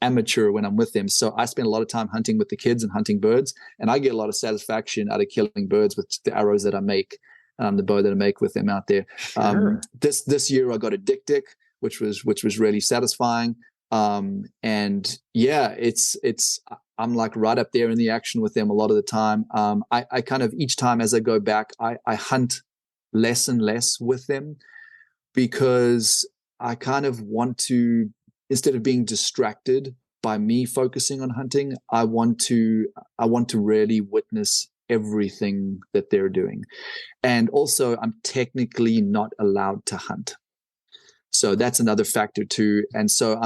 Speaker 2: amateur when I'm with them. So I spend a lot of time hunting with the kids and hunting birds, and I get a lot of satisfaction out of killing birds with the arrows that I make, the bow that I make with them out there.
Speaker 1: Sure.
Speaker 2: This year I got a dick, which was really satisfying. And yeah, I'm like right up there in the action with them a lot of the time. I kind of, each time as I go back, I hunt less and less with them, because I kind of want to, instead of being distracted by me focusing on hunting, I want to really witness everything that they're doing. And also, I'm technically not allowed to hunt. So that's another factor too. And so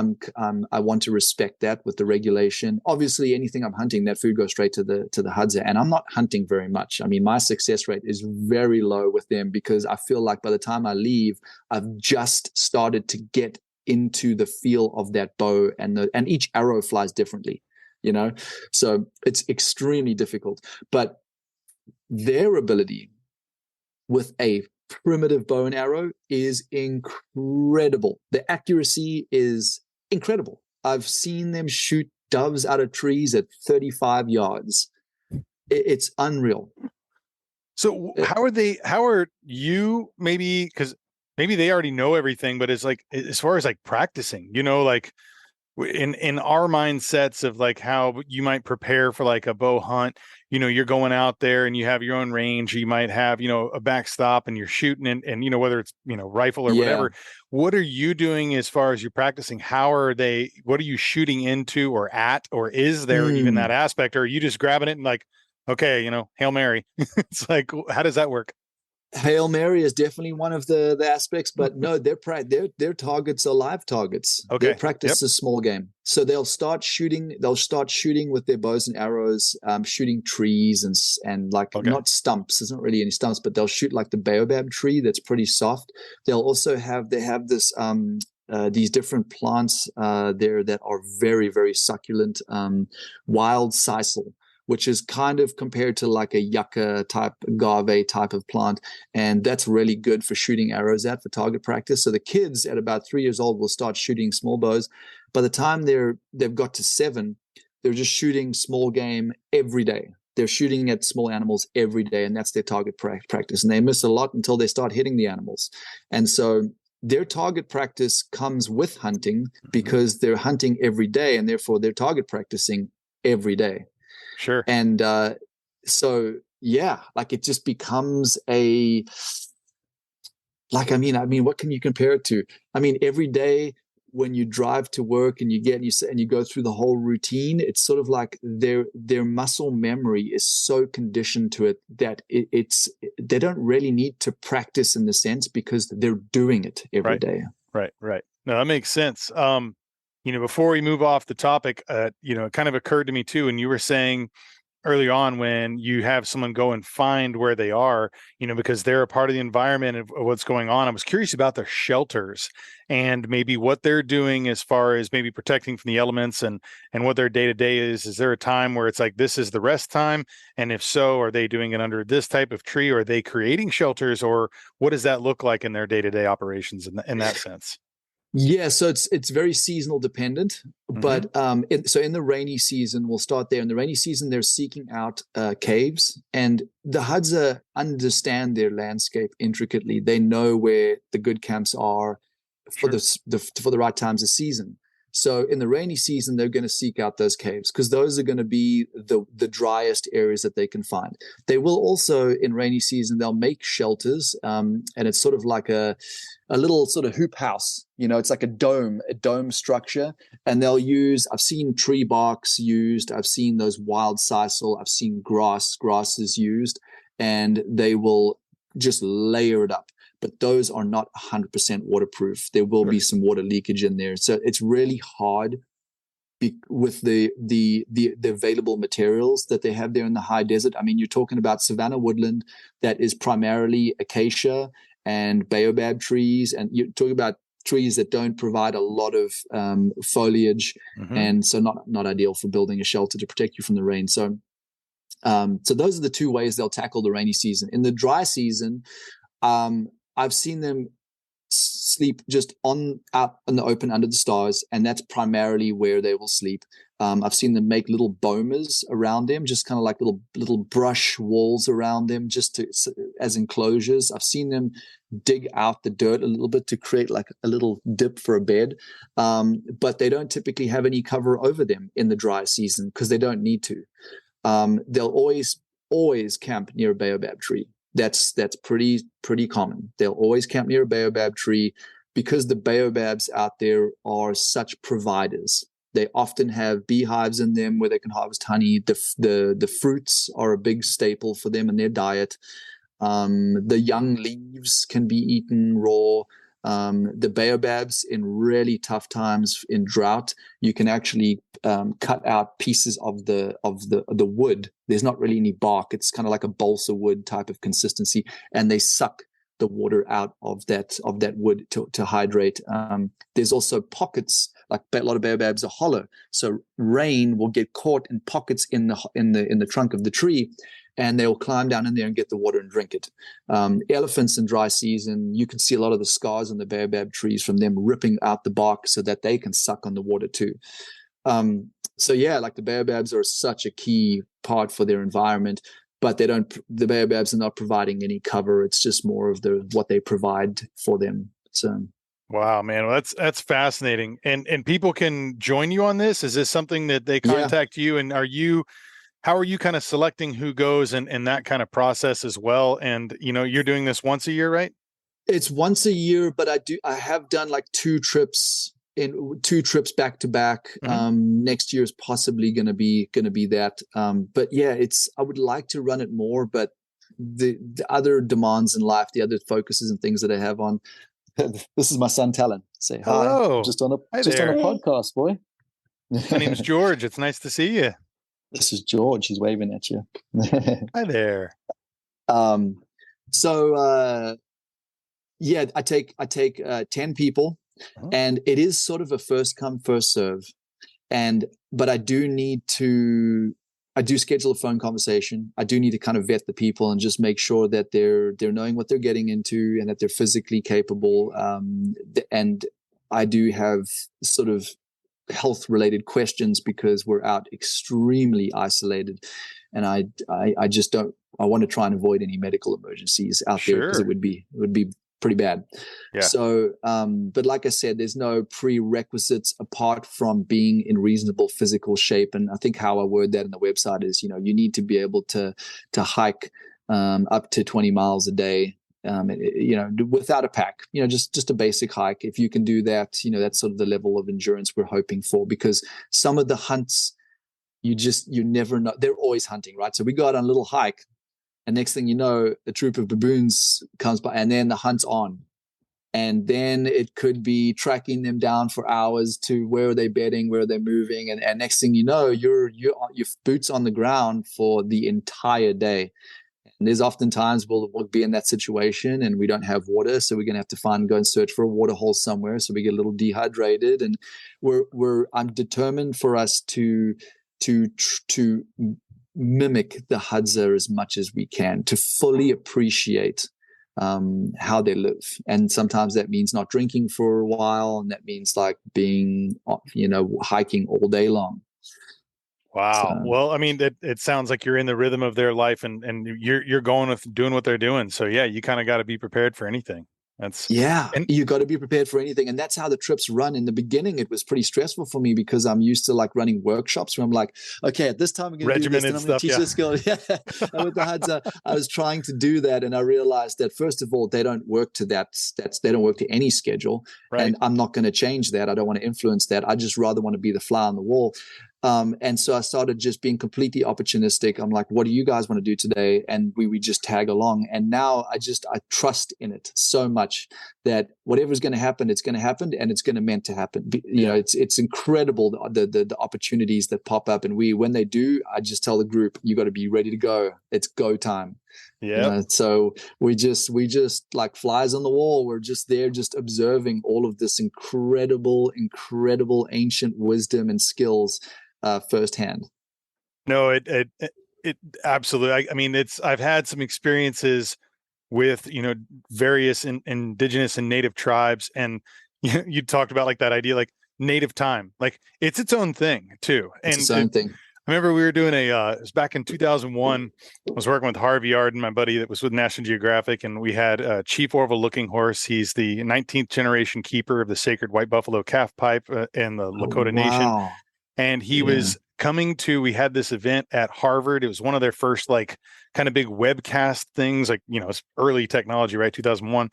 Speaker 2: I want to respect that with the regulation. Obviously, anything I'm hunting, that food goes straight to the Hadza. And I'm not hunting very much. I mean, my success rate is very low with them, because I feel like by the time I leave, I've just started to get into the feel of that bow, and each arrow flies differently, so it's extremely difficult. But their ability with a primitive bow and arrow is incredible. The accuracy is incredible. I've seen them shoot doves out of trees at 35 yards. It's unreal.
Speaker 1: So how are you, maybe, because maybe they already know everything, but it's like, as far as like practicing, like in our mindsets of like how you might prepare for like a bow hunt, you're going out there and you have your own range, you might have, a backstop and you're shooting, and whether it's, rifle or whatever, what are you doing as far as you're practicing? What are you shooting into or at, or is there even that aspect, or are you just grabbing it and like, okay, Hail Mary? It's like, how does that work?
Speaker 2: Hail Mary is definitely one of the aspects, but no, their targets are live targets.
Speaker 1: Okay.
Speaker 2: Their practice is small game. So they'll start shooting with their bows and arrows, shooting trees and like not stumps. There's not really any stumps, but they'll shoot like the baobab tree that's pretty soft. They'll also have this these different plants there that are very, very succulent, wild sisal, which is kind of compared to like a yucca type, agave type of plant. And that's really good for shooting arrows at, for target practice. So the kids at about 3 years old will start shooting small bows. By the time they've got to 7, they're just shooting small game every day. They're shooting at small animals every day, and that's their target practice. And they miss a lot until they start hitting the animals. And so their target practice comes with hunting, because they're hunting every day, and therefore they're target practicing every day.
Speaker 1: Sure.
Speaker 2: And so yeah, like it just becomes a, like, I mean, what can you compare it to? I mean, every day when you drive to work and you go through the whole routine, it's sort of like their muscle memory is so conditioned to it that they don't really need to practice in the sense, because they're doing it every day.
Speaker 1: Right. No, that makes sense. Before we move off the topic, it kind of occurred to me too, and you were saying early on, when you have someone go and find where they are, because they're a part of the environment of what's going on. I was curious about their shelters and maybe what they're doing as far as maybe protecting from the elements, and what their day-to-day is. Is there a time where it's like, this is the rest time? And if so, are they doing it under this type of tree? Or are they creating shelters, or what does that look like in their day-to-day operations in that sense?
Speaker 2: Yeah, so it's very seasonal dependent, but so in the rainy season, we'll start there. In the rainy season, they're seeking out caves, and the Hadza understand their landscape intricately. They know where the good camps are for the right times of season. So in the rainy season, they're going to seek out those caves, because those are going to be the driest areas that they can find. They will also, in rainy season, they'll make shelters, and it's sort of like a little sort of hoop house. It's like a dome structure, and they'll use, I've seen tree barks used, I've seen those wild sisal, I've seen grass is used, and they will just layer it up. But those are not 100% waterproof. There will be some water leakage in there. So it's really hard with the available materials that they have there in the high desert. I mean, you're talking about savanna woodland that is primarily acacia and baobab trees, and you're talking about trees that don't provide a lot of foliage, and so not ideal for building a shelter to protect you from the rain. So those are the two ways they'll tackle the rainy season. In the dry season, I've seen them sleep just out in the open under the stars, and that's primarily where they will sleep. I've seen them make little bomas around them, just kind of like little brush walls around them, as enclosures. I've seen them dig out the dirt a little bit to create like a little dip for a bed, but they don't typically have any cover over them in the dry season because they don't need to. They'll always camp near a baobab tree. That's pretty common. They'll always camp near a baobab tree because the baobabs out there are such providers. They often have beehives in them where they can harvest honey. The fruits are a big staple for them in their diet. The young leaves can be eaten raw. The baobabs in really tough times in drought, you can actually cut out pieces of the wood. There's not really any bark. It's kind of like a balsa wood type of consistency, and they suck the water out of that wood to hydrate. There's also pockets, like a lot of baobabs are hollow, so rain will get caught in pockets in the trunk of the tree, and they'll climb down in there and get the water and drink it. Elephants in dry season, you can see a lot of the scars on the baobab trees from them ripping out the bark so that they can suck on the water too. So yeah, like the baobabs are such a key part for their environment, but the baobabs are not providing any cover. It's just more of what they provide for them. So.
Speaker 1: Wow, man. Well, that's fascinating. And people can join you on this. Is this something that they contact you? And how are you kind of selecting who goes and that kind of process as well? And, you're doing this once a year, right?
Speaker 2: It's once a year, but I have done like two trips back to back. Next year is possibly going to be that. But yeah, I would like to run it more, but the other demands in life, the other focuses and things that I have on. This is my son Talon. Say hi.
Speaker 1: Hello.
Speaker 2: Just on a podcast, boy.
Speaker 1: My name's George. It's nice to see you.
Speaker 2: This is George. He's waving at you.
Speaker 1: Hi there.
Speaker 2: Yeah, I take 10 people, and it is sort of a first come first serve. But I do schedule a phone conversation. I do need to kind of vet the people and just make sure that they're knowing what they're getting into and that they're physically capable. And I do have sort of health related questions because we're out extremely isolated, and I want to try and avoid any medical emergencies out there because it would be pretty bad.
Speaker 1: Yeah.
Speaker 2: So, but like I said, there's no prerequisites apart from being in reasonable physical shape. And I think how I word that in the website is, you need to be able to hike up to 20 miles a day, without a pack, just a basic hike. If you can do that, that's sort of the level of endurance we're hoping for, because some of the hunts, you never know. They're always hunting, right? So we go out on a little hike, and next thing you know, a troop of baboons comes by, and then the hunt's on. And then it could be tracking them down for hours to where are they bedding, where are they moving. And next thing you know, you're boots on the ground for the entire day. And there's often times we'll be in that situation and we don't have water. So we're going to have to go and search for a water hole somewhere. So we get a little dehydrated, and I'm determined for us to mimic the Hadza as much as we can, to fully appreciate how they live. And sometimes that means not drinking for a while, and that means like being hiking all day long.
Speaker 1: Wow. So, well, I mean, it sounds like you're in the rhythm of their life, and you're going with doing what they're doing. So yeah, you kind of got to be prepared for anything.
Speaker 2: And you got to be prepared for anything. And that's how the trips run. In the beginning, it was pretty stressful for me because I'm used to like running workshops where I'm like, okay, at this time I'm going to do this, and I'm going to teach this skill. Yeah. And with the Hadza, I was trying to do that, and I realized that first of all, they don't work to they don't work to any schedule, right. And I'm not going to change that. I don't want to influence that. I just rather want to be the fly on the wall. And so I started just being completely opportunistic. I'm like, what do you guys want to do today? And we just tag along. And now I trust in it so much that whatever's going to happen, it's going to happen, and it's going to meant to happen. You know, it's incredible the opportunities that pop up, and when they do, I just tell the group, you got to be ready to go. It's go time.
Speaker 1: Yeah.
Speaker 2: You know, so we just like flies on the wall. We're just there, just observing all of this incredible ancient wisdom and skills firsthand.
Speaker 1: No, it absolutely. I mean, I've had some experiences with, you know, various indigenous and native tribes, and you talked about like that idea, like native time, like it's its own thing too.
Speaker 2: It's its own thing.
Speaker 1: I remember we were doing it was back in 2001. I was working with Harvey Arden, my buddy that was with National Geographic, and we had Chief Orville Looking Horse. He's the 19th generation keeper of the sacred white buffalo calf pipe in the Lakota Nation. And he was coming to, we had this event at Harvard. It was one of their first like kind of big webcast things, like, you know, it's early technology, right? 2001.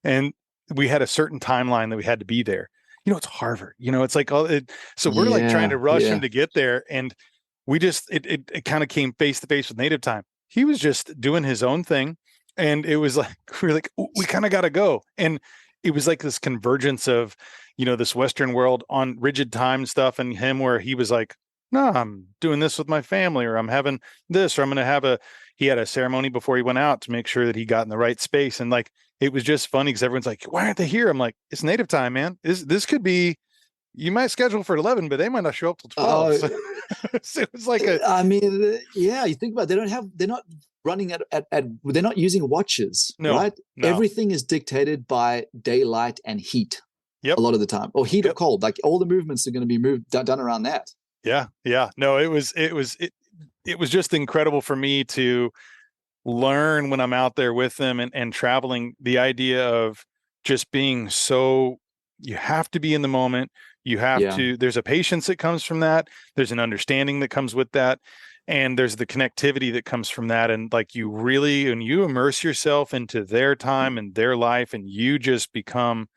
Speaker 1: And we had a certain timeline that we had to be there. You know, it's Harvard, you know, it's like, so we're like trying to rush him to get there. And we just, it kind of came face to face with native time. He was just doing his own thing. And it was like, we were like, we kind of got to go. And it was like this convergence of, you know, this Western world on rigid time stuff, and him where he was like, no, I'm doing this with my family, or I'm having this, or I'm going to he had a ceremony before he went out to make sure that he got in the right space. And like, it was just funny because everyone's like, why aren't they here? I'm like, it's native time, man. This could be, you might schedule for 11, but they might not show up till 12. So it was like
Speaker 2: I mean, you think about it, they're not running they're not using watches, right?
Speaker 1: No.
Speaker 2: Everything is dictated by daylight and heat.
Speaker 1: Yep.
Speaker 2: A lot of the time, or heat or cold. Like all the movements are going to be done around that.
Speaker 1: Yeah. No, it was just incredible for me to learn when I'm out there with them and traveling, the idea of just being so, you have to be in the moment. You have to, there's a patience that comes from that. There's an understanding that comes with that. And there's the connectivity that comes from that. And like, you really, when you immerse yourself into their time and their life, and you just become,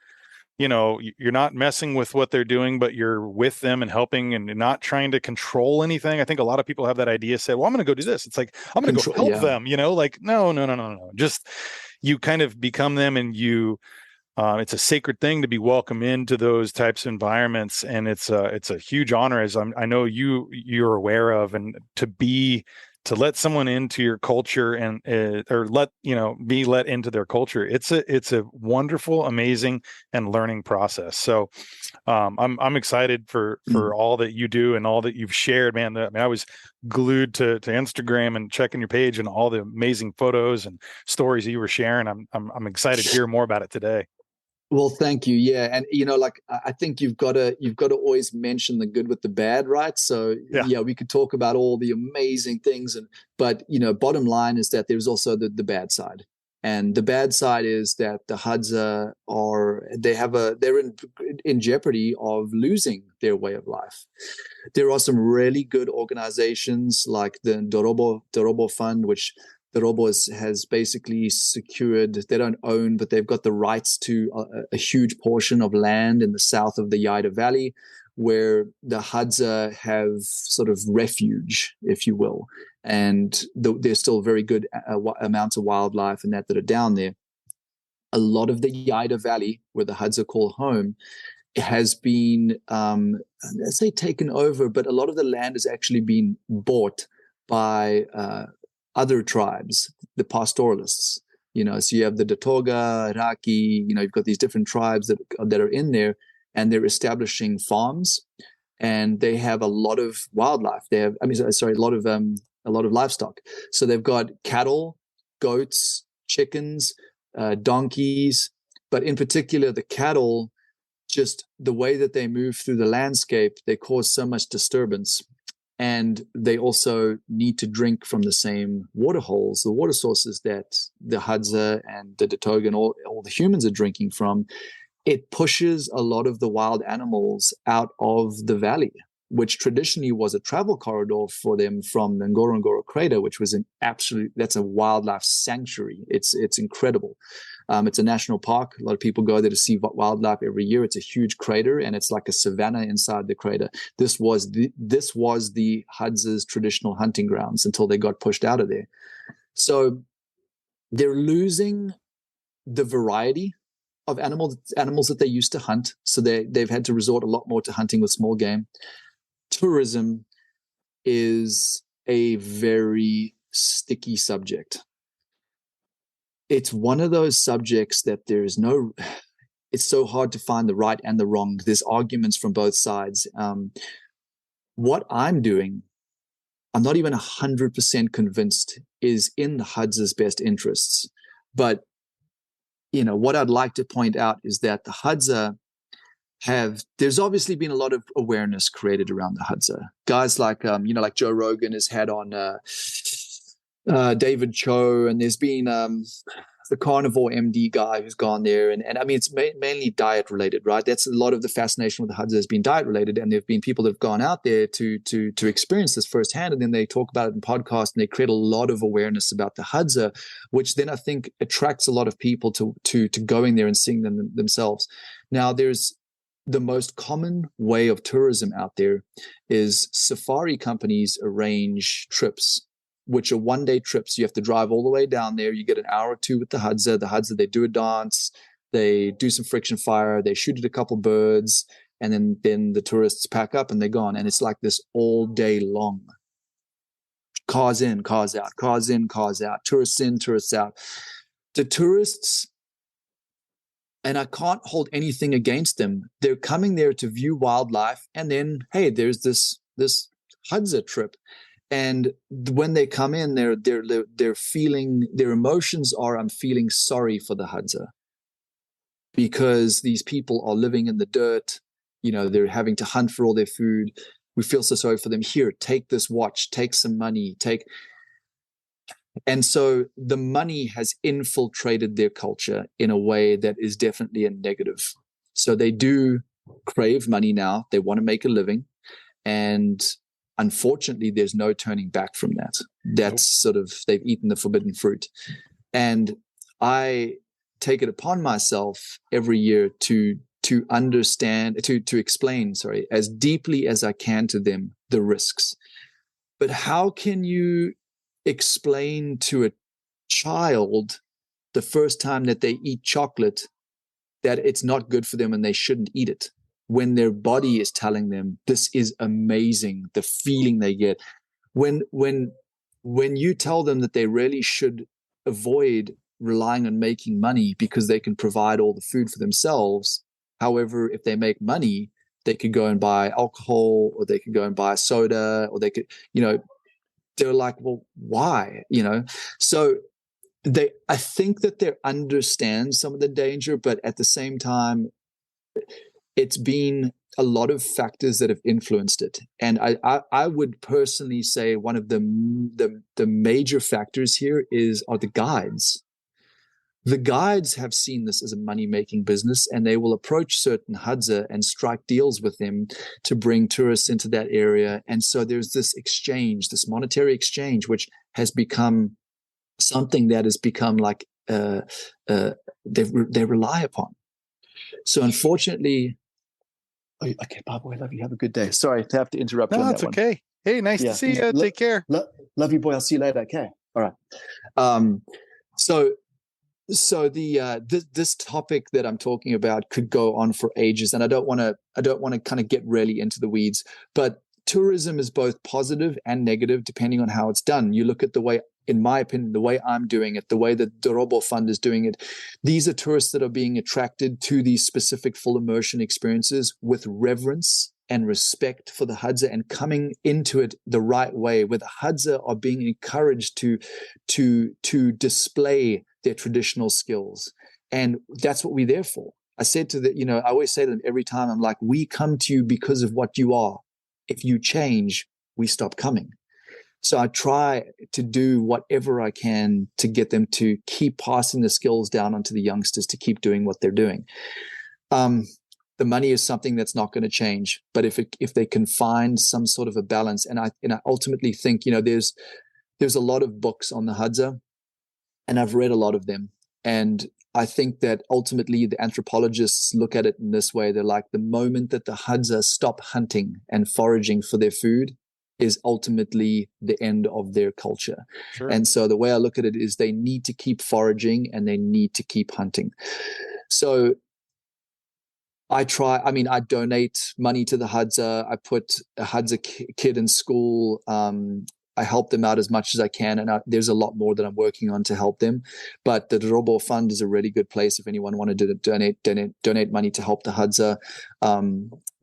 Speaker 1: you know, you're not messing with what they're doing, but you're with them and helping and not trying to control anything. I think a lot of people have that idea, say, well, I'm going to go do this. It's like, I'm going to go help them, you know, like, no. Just, you kind of become them, and you, it's a sacred thing to be welcome into those types of environments. And it's a huge honor, as I know you're aware of, and to let someone into your culture and or be let into their culture. It's a wonderful, amazing, and learning process. So I'm excited for all that you do and all that you've shared, man. I was glued to Instagram and checking your page and all the amazing photos and stories that you were sharing. I'm excited to hear more about it today.
Speaker 2: Well, thank you. Yeah. And, you know, like, I think you've got to always mention the good with the bad, right? So we could talk about all the amazing things, but, you know, bottom line is that there's also the bad side. And the bad side is that the Hadza they're in jeopardy of losing their way of life. There are some really good organizations like the Dorobo Fund, which Dorobo has basically secured, they don't own, but they've got the rights to a huge portion of land in the south of the Yaida Valley, where the Hadza have sort of refuge, if you will. And there's still very good amounts of wildlife and that are down there. A lot of the Yaida Valley, where the Hadza call home, has been, let's say, taken over, but a lot of the land has actually been bought by other tribes, the pastoralists, you know. So you have the Datoga, Iraqi, you know, you've got these different tribes that are in there, and they're establishing farms, and they have a lot of wildlife. They have, a lot of livestock. So they've got cattle, goats, chickens, donkeys, but in particular the cattle, just the way that they move through the landscape, they cause so much disturbance. And they also need to drink from the same water holes, the water sources that the Hadza and the Datoga and all the humans are drinking from. It pushes a lot of the wild animals out of the valley, which traditionally was a travel corridor for them from the Ngorongoro Crater, which was that's a wildlife sanctuary. It's incredible. It's a national park. A lot of people go there to see wildlife every year. It's a huge crater, and it's like a savanna inside the crater. This was the Hadza's traditional hunting grounds until they got pushed out of there. So they're losing the variety of animals that they used to hunt. So they've had to resort a lot more to hunting with small game. Tourism is a very sticky subject. It's one of those subjects that it's so hard to find the right and the wrong. There's arguments from both sides. What I'm doing, I'm not even 100% convinced is in the Hadza's best interests. But, what I'd like to point out is that the Hadza there's obviously been a lot of awareness created around the Hadza. Guys like, like Joe Rogan has had on David Cho, and there's been the carnivore MD guy who's gone there. And I mean, it's mainly diet related, right? That's a lot of the fascination with the Hadza has been diet related. And there have been people that have gone out there to experience this firsthand. And then they talk about it in podcasts and they create a lot of awareness about the Hadza, which then I think attracts a lot of people to going there and seeing them themselves. Now, there's the most common way of tourism out there is safari companies arrange trips, which are one-day trips. You have to drive all the way down there. You get an hour or two with the Hadza. The Hadza, they do a dance, they do some friction fire, they shoot at a couple birds, and then the tourists pack up and they're gone. And it's like this all day long. Cars in, cars out, cars in, cars out, tourists in, tourists out. The tourists, and I can't hold anything against them, they're coming there to view wildlife, and then, hey, there's this Hadza trip. And when they come in, they're feeling, their emotions are, I'm feeling sorry for the Hadza because these people are living in the dirt. They're having to hunt for all their food. We feel so sorry for them. Here, take this watch, take some money, and so the money has infiltrated their culture in a way that is definitely a negative. So they do crave money now. They want to make a living. And unfortunately, there's no turning back from that. That's they've eaten the forbidden fruit. And I take it upon myself every year to understand, to explain, as deeply as I can to them, the risks. But how can you explain to a child the first time that they eat chocolate that it's not good for them and they shouldn't eat it, when their body is telling them this is amazing, the feeling they get? When you tell them that they really should avoid relying on making money because they can provide all the food for themselves. However, if they make money, they could go and buy alcohol, or they could go and buy soda, or they could, they're like, well, why? So I think that they understand some of the danger, but at the same time, it's been a lot of factors that have influenced it. And I would personally say one of the major factors here are the guides. The guides have seen this as a money-making business, and they will approach certain Hadza and strike deals with them to bring tourists into that area. And so there's this exchange, this monetary exchange, which has become something that has become like they rely upon. So unfortunately...
Speaker 3: Oh, okay, Bob, I love you. Have a good day. Sorry to have to interrupt you on
Speaker 1: that's
Speaker 3: that
Speaker 1: okay. One. Hey, nice to see you. Take care.
Speaker 3: Love you, boy. I'll see you later. Okay. All right.
Speaker 2: So this topic that I'm talking about could go on for ages, and I don't want to kind of get really into the weeds, but tourism is both positive and negative depending on how it's done. You look at the way, in my opinion, the way I'm doing it, the way that the Robo Fund is doing it. These are tourists that are being attracted to these specific full immersion experiences with reverence and respect for the Hadza, and coming into it the right way, where the Hadza are being encouraged to display their traditional skills. And that's what we're there for. I said to I always say to them every time, I'm like, we come to you because of what you are. If you change, we stop coming. So I try to do whatever I can to get them to keep passing the skills down onto the youngsters to keep doing what they're doing. The money is something that's not going to change, but if they can find some sort of a balance, and I ultimately think there's a lot of books on the Hadza, and I've read a lot of them, and I think that ultimately the anthropologists look at it in this way. They're like, the moment that the Hadza stop hunting and foraging for their food is ultimately the end of their culture.
Speaker 1: Sure.
Speaker 2: And so the way I look at it is they need to keep foraging and they need to keep hunting. So I donate money to the Hadza. I put a Hadza kid in school. I help them out as much as I can. And there's a lot more that I'm working on to help them. But the Robo Fund is a really good place if anyone wanted to donate money to help the Hadza.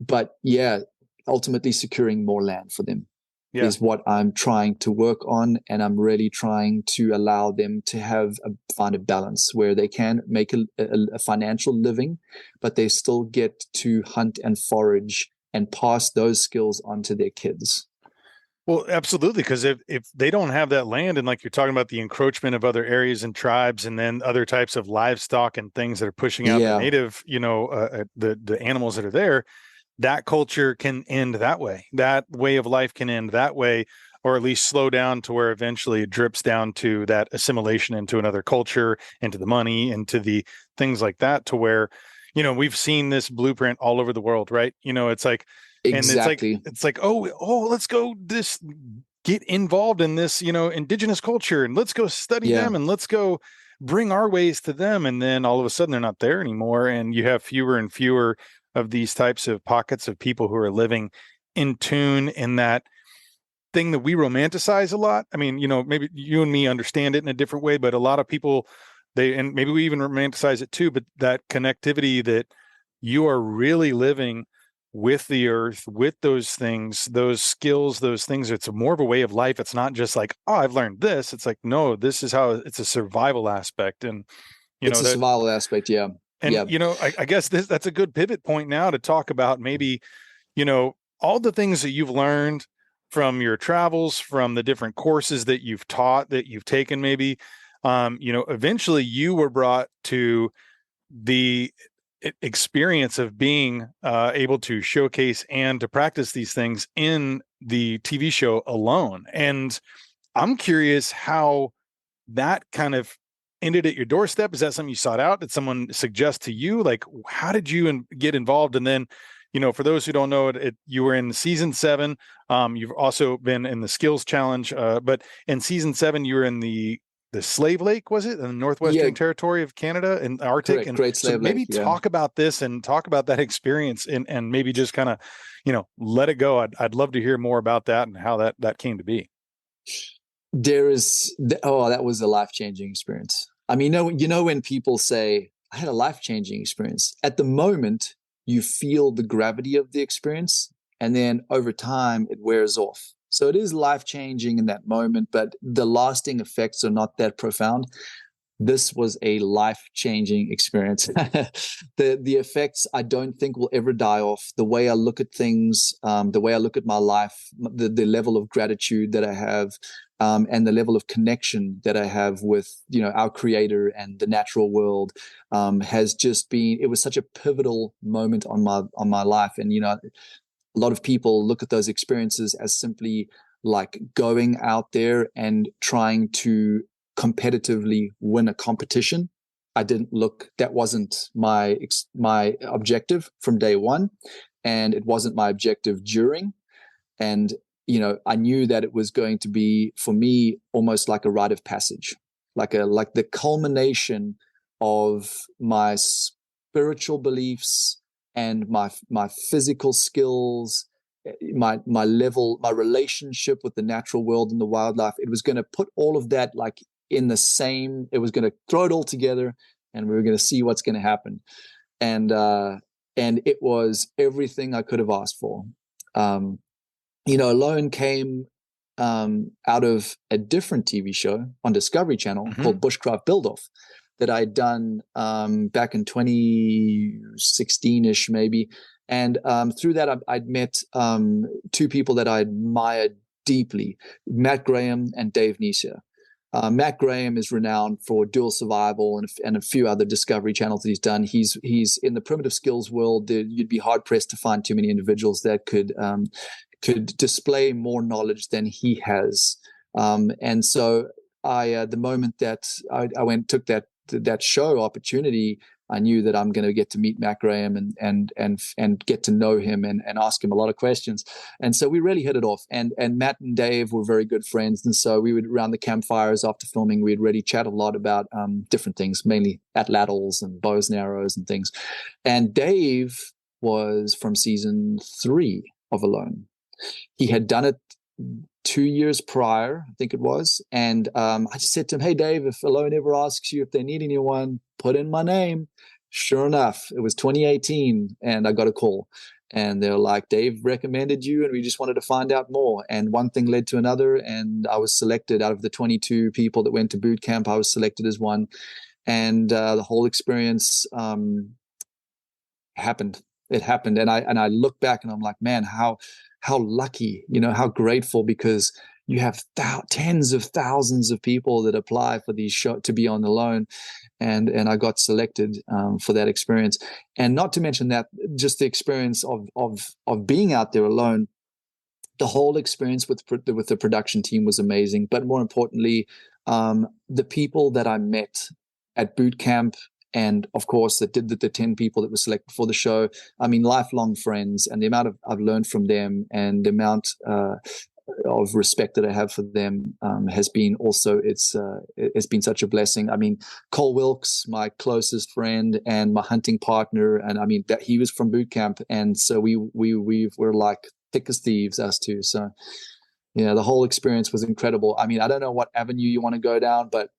Speaker 2: But yeah, ultimately securing more land for them is what I'm trying to work on. And I'm really trying to allow them to find a balance where they can make a financial living, but they still get to hunt and forage and pass those skills on to their kids.
Speaker 1: Well, absolutely. Because if they don't have that land, and like you're talking about the encroachment of other areas and tribes, and then other types of livestock and things that are pushing out the native, the animals that are there, that culture can end that way. That way of life can end that way, or at least slow down to where eventually it drips down to that assimilation into another culture, into the money, into the things like that, to where, we've seen this blueprint all over the world, right? It's like,
Speaker 2: exactly.
Speaker 1: And it's like, oh, let's go get involved in this, indigenous culture, and let's go study them, and let's go bring our ways to them. And then all of a sudden they're not there anymore. And you have fewer and fewer of these types of pockets of people who are living in tune in that thing that we romanticize a lot. I mean, maybe you and me understand it in a different way, but a lot of people, and maybe we even romanticize it too, but that connectivity that you are really living with the earth, with those things, those skills, those things. It's more of a way of life. It's not just like, oh, I've learned this. It's like, no, this is how it's a survival aspect. And,
Speaker 2: it's a survival aspect. Yeah.
Speaker 1: And, I guess that's a good pivot point now to talk about maybe, all the things that you've learned from your travels, from the different courses that you've taught, that you've taken, maybe, eventually you were brought to the experience of being able to showcase and to practice these things in the TV show Alone. And I'm curious how that kind of ended at your doorstep. Is that something you sought out? Did someone suggest to you? Like, how did you get involved? And then, for those who don't know it, you were in season 7. You've also been in the skills challenge, but in season 7, you were in the Slave Lake, was it, in the Northwestern Territory of Canada in Arctic?
Speaker 2: Correct.
Speaker 1: And
Speaker 2: Great Slave
Speaker 1: so maybe
Speaker 2: Lake,
Speaker 1: talk about this and talk about that experience, and maybe just kind of, let it go. I'd love to hear more about that and how that came to be.
Speaker 2: That was a life-changing experience. I mean, when people say, I had a life-changing experience, at the moment, you feel the gravity of the experience, and then over time, it wears off. So it is life-changing in that moment, but the lasting effects are not that profound. This was a life-changing experience. The effects, I don't think, will ever die off. The way I look at things, the way I look at my life, the level of gratitude that I have, and the level of connection that I have with, our creator and the natural world, has just been, it was such a pivotal moment on my life. And, a lot of people look at those experiences as simply like going out there and trying to competitively win a competition. That wasn't my objective from day one, and it wasn't my objective during. And, I knew that it was going to be, for me, almost like a rite of passage, like the culmination of my spiritual beliefs and my physical skills, my relationship with the natural world and the wildlife. It was going to put all of that like in the same, it was going to throw it all together, and we were going to see what's going to happen. And it was everything I could have asked for. Alone came out of a different TV show on Discovery Channel called Bushcraft Build-Off that I'd done back in 2016-ish maybe. And through that, I'd met two people that I admired deeply, Matt Graham and Dave Nisia. Matt Graham is renowned for dual survival and a few other Discovery Channels that he's done. He's in the primitive skills world. You'd be hard pressed to find too many individuals that could display more knowledge than he has. And so the moment that I went took that show opportunity, I knew that I'm going to get to meet Mac Graham and get to know him and ask him a lot of questions. And so we really hit it off. And Matt and Dave were very good friends. And so we would, around the campfires after filming, we'd really chat a lot about different things, mainly atlatls and bows and arrows and things. And Dave was from season 3 of Alone. He had done it 2 years prior, I think it was. And I just said to him, hey, Dave, if Alone ever asks you if they need anyone, put in my name. Sure enough, it was 2018 and I got a call. And they were like, Dave recommended you and we just wanted to find out more. And one thing led to another. And I was selected out of the 22 people that went to boot camp. I was selected as one. And the whole experience happened. It happened. And I look back and I'm like, man, how lucky, how grateful, because you have tens of thousands of people that apply for these shows to be on Alone. And I got selected for that experience. And not to mention that, just the experience of being out there alone, the whole experience with the production team was amazing. But more importantly, the people that I met at boot camp, and of course, the 10 people that were selected for the show, I mean, lifelong friends, and the amount I've learned from them, and the amount of respect that I have for them has been also, it's been such a blessing. I mean, Cole Wilkes, my closest friend and my hunting partner, and I mean that he was from boot camp, and so we were like thick as thieves, us two. So yeah, the whole experience was incredible. I mean, I don't know what avenue you want to go down, but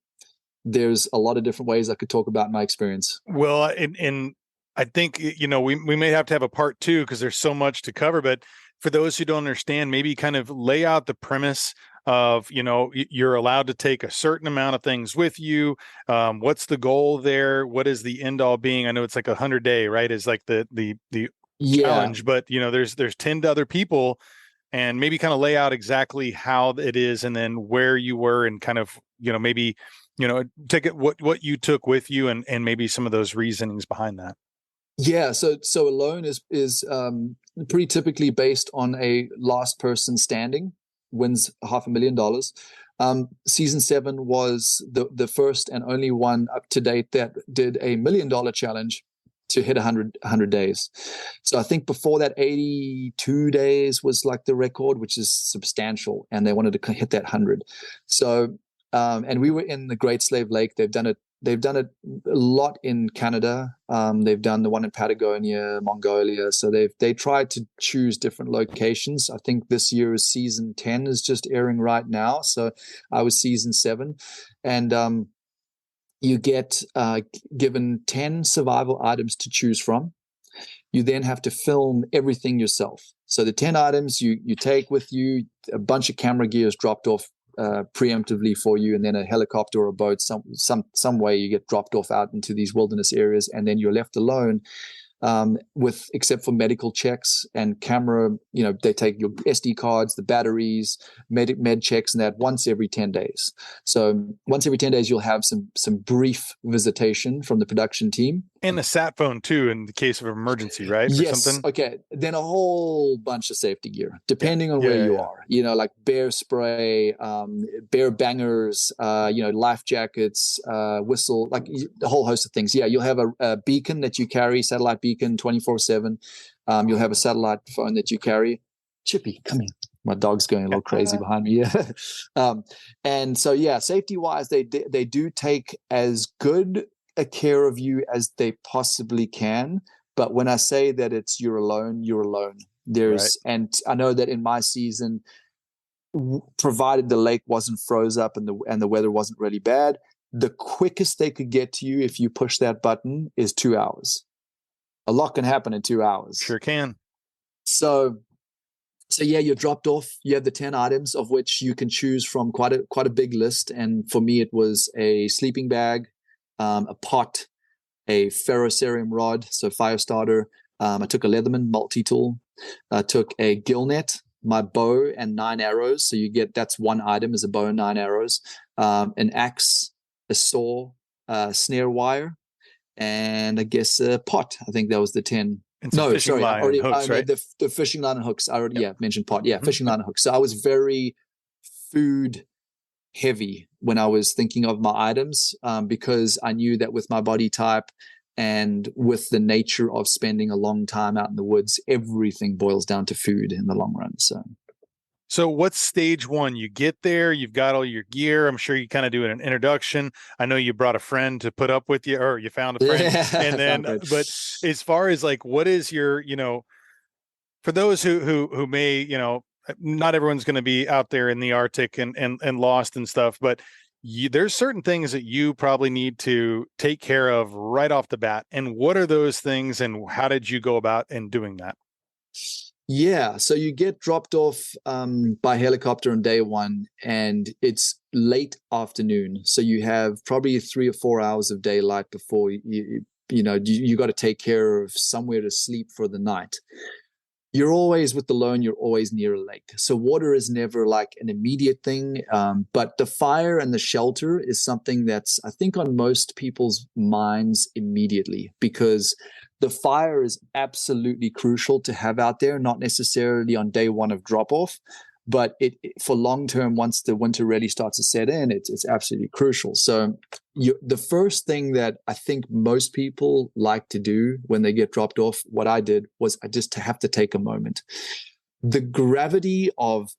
Speaker 2: there's a lot of different ways I could talk about my experience.
Speaker 1: Well, and I think, we may have to have a part 2 because there's so much to cover, but for those who don't understand, maybe kind of lay out the premise of, you're allowed to take a certain amount of things with you. What's the goal there? What is the end all being? I know it's like 100-day, right? Is like the challenge, but there's 10 other people, and maybe kind of lay out exactly how it is, and then where you were, and kind of, maybe, take it what you took with you, and maybe some of those reasonings behind that.
Speaker 2: Yeah, so Alone is pretty typically based on a last person standing wins $500,000. Season 7 was the first and only one up to date that did a $1 million challenge to hit 100 days. So I think before that, 82 days was like the record, which is substantial, and they wanted to hit that 100. So and we were in the Great Slave Lake. They've done it a lot in Canada. They've done the one in Patagonia, Mongolia. So they tried to choose different locations. I think this year's season 10 is just airing right now. So I was season 7, and you get given 10 survival items to choose from. You then have to film everything yourself. So the 10 items you take with you, a bunch of camera gear is dropped off preemptively for you, and then a helicopter or a boat, some way you get dropped off out into these wilderness areas, and then you're left alone with, except for medical checks and camera, they take your SD cards, the batteries, med checks, and that once every 10 days. So once every 10 days, you'll have some brief visitation from the production team.
Speaker 1: And a sat phone too, in the case of emergency, right?
Speaker 2: Yes.
Speaker 1: Or something?
Speaker 2: Okay. Then a whole bunch of safety gear, depending on where you are. Like bear spray, bear bangers, life jackets, whistle, like a whole host of things. Yeah, you'll have a beacon that you carry, satellite beacon, 24/7. You'll have a satellite phone that you carry. Chippy, come here. My dog's going a little crazy behind me. Yeah. And so, yeah, safety-wise, they do take as good a care of you as they possibly can. But when I say that it's you're alone, you're alone. Right. And I know that in my season, provided the lake wasn't froze up and the weather wasn't really bad, the quickest they could get to you if you push that button is 2 hours. A lot can happen in 2 hours.
Speaker 1: Sure can.
Speaker 2: So yeah, you're dropped off. You have the 10 items, of which you can choose from quite a big list. And for me, it was a sleeping bag, a pot, a ferrocerium rod, so fire starter. I took a Leatherman multi-tool. I took a gill net, my bow, and 9 arrows. So that's one item, is a bow and 9 arrows, an axe, a saw, snare wire, and I guess a pot. I think that was the 10. No, sorry, I already right? the fishing line and hooks. I already mentioned pot. Yeah, fishing line and hooks. So I was very food heavy when I was thinking of my items, because I knew that with my body type, And with the nature of spending a long time out in the woods, everything boils down to food in the long run.
Speaker 1: So what's stage one? You get there, you've got all your gear. I'm sure you kind of do an introduction. I know you brought a friend to put up with you, or you found a friend.
Speaker 2: Yeah,
Speaker 1: And then, but as far as like, what is your, for those who may, not everyone's going to be out there in the Arctic and lost and stuff, but there's certain things that you probably need to take care of right off the bat. And what are those things, and how did you go about in doing that?
Speaker 2: Yeah, so you get dropped off by helicopter on day one, and it's late afternoon. So you have probably 3 or 4 hours of daylight before you got to take care of somewhere to sleep for the night. You're always with the Loon, you're always near a lake. So water is never like an immediate thing. But the fire and the shelter is something that's, I think, on most people's minds immediately, because the fire is absolutely crucial to have out there, not necessarily on day one of drop off, but for long term, once the winter really starts to set in, it's absolutely crucial. So the first thing that I think most people like to do when they get dropped off, what I did was I just have to take a moment. The gravity of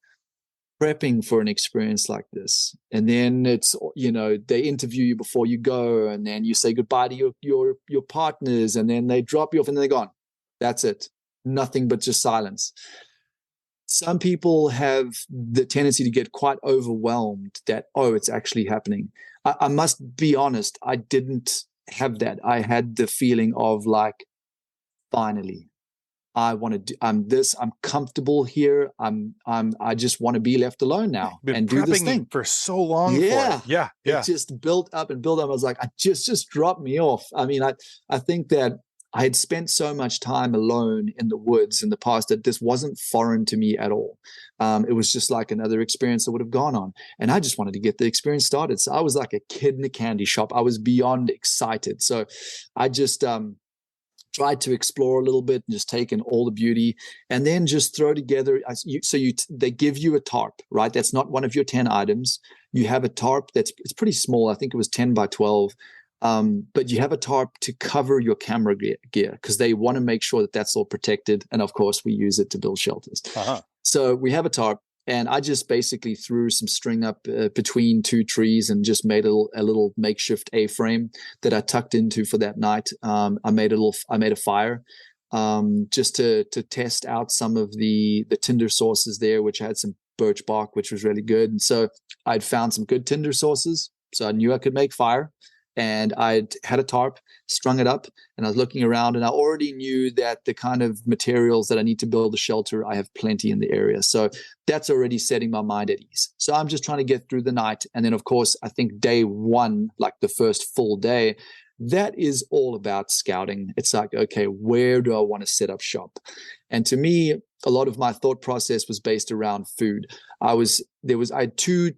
Speaker 2: prepping for an experience like this, and then it's, they interview you before you go, and then you say goodbye to your partners, and then they drop you off and they're gone. That's it. Nothing but just silence. Some people have the tendency to get quite overwhelmed that, it's actually happening. I must be honest, I didn't have that. I had the feeling of like, finally, I want to do, I'm comfortable here. I just want to be left alone now and do this thing
Speaker 1: for so long.
Speaker 2: Yeah.
Speaker 1: For it. Yeah.
Speaker 2: It just built up and built up. I was like, I just dropped me off. I mean, I think that I had spent so much time alone in the woods in the past that this wasn't foreign to me at all. It was just like another experience I would have gone on. And I just wanted to get the experience started. So I was like a kid in a candy shop. I was beyond excited. So I just tried to explore a little bit and just take in all the beauty, and then just throw together. They give you a tarp, right? That's not one of your 10 items. You have a tarp it's pretty small. I think it was 10 by 12. But you have a tarp to cover your camera gear because they want to make sure that that's all protected. And of course, we use it to build shelters. Uh-huh. So we have a tarp, and I just basically threw some string up between 2 trees and just made a little makeshift A-frame that I tucked into for that night. I made a fire just to test out some of the tinder sources there, which had some birch bark, which was really good. And so I'd found some good tinder sources, so I knew I could make fire. And I had a tarp, strung it up, and I was looking around, and I already knew that the kind of materials that I need to build a shelter, I have plenty in the area. So that's already setting my mind at ease. So I'm just trying to get through the night. And then, of course, I think day one, like the first full day, that is all about scouting. It's like, okay, where do I want to set up shop? And to me, a lot of my thought process was based around food. I had two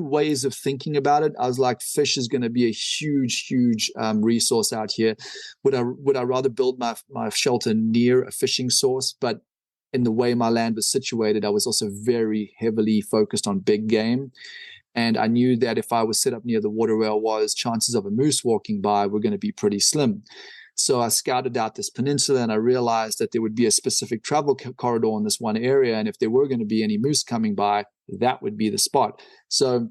Speaker 2: ways of thinking about it. I was like, fish is going to be a huge resource out here. Would I rather build my shelter near a fishing source? But in the way my land was situated, I was also very heavily focused on big game. And I knew that if I was set up near the water where I was, chances of a moose walking by were going to be pretty slim. So I scouted out this peninsula, and I realized that there would be a specific travel corridor in this one area. And if there were going to be any moose coming by, that would be the spot. So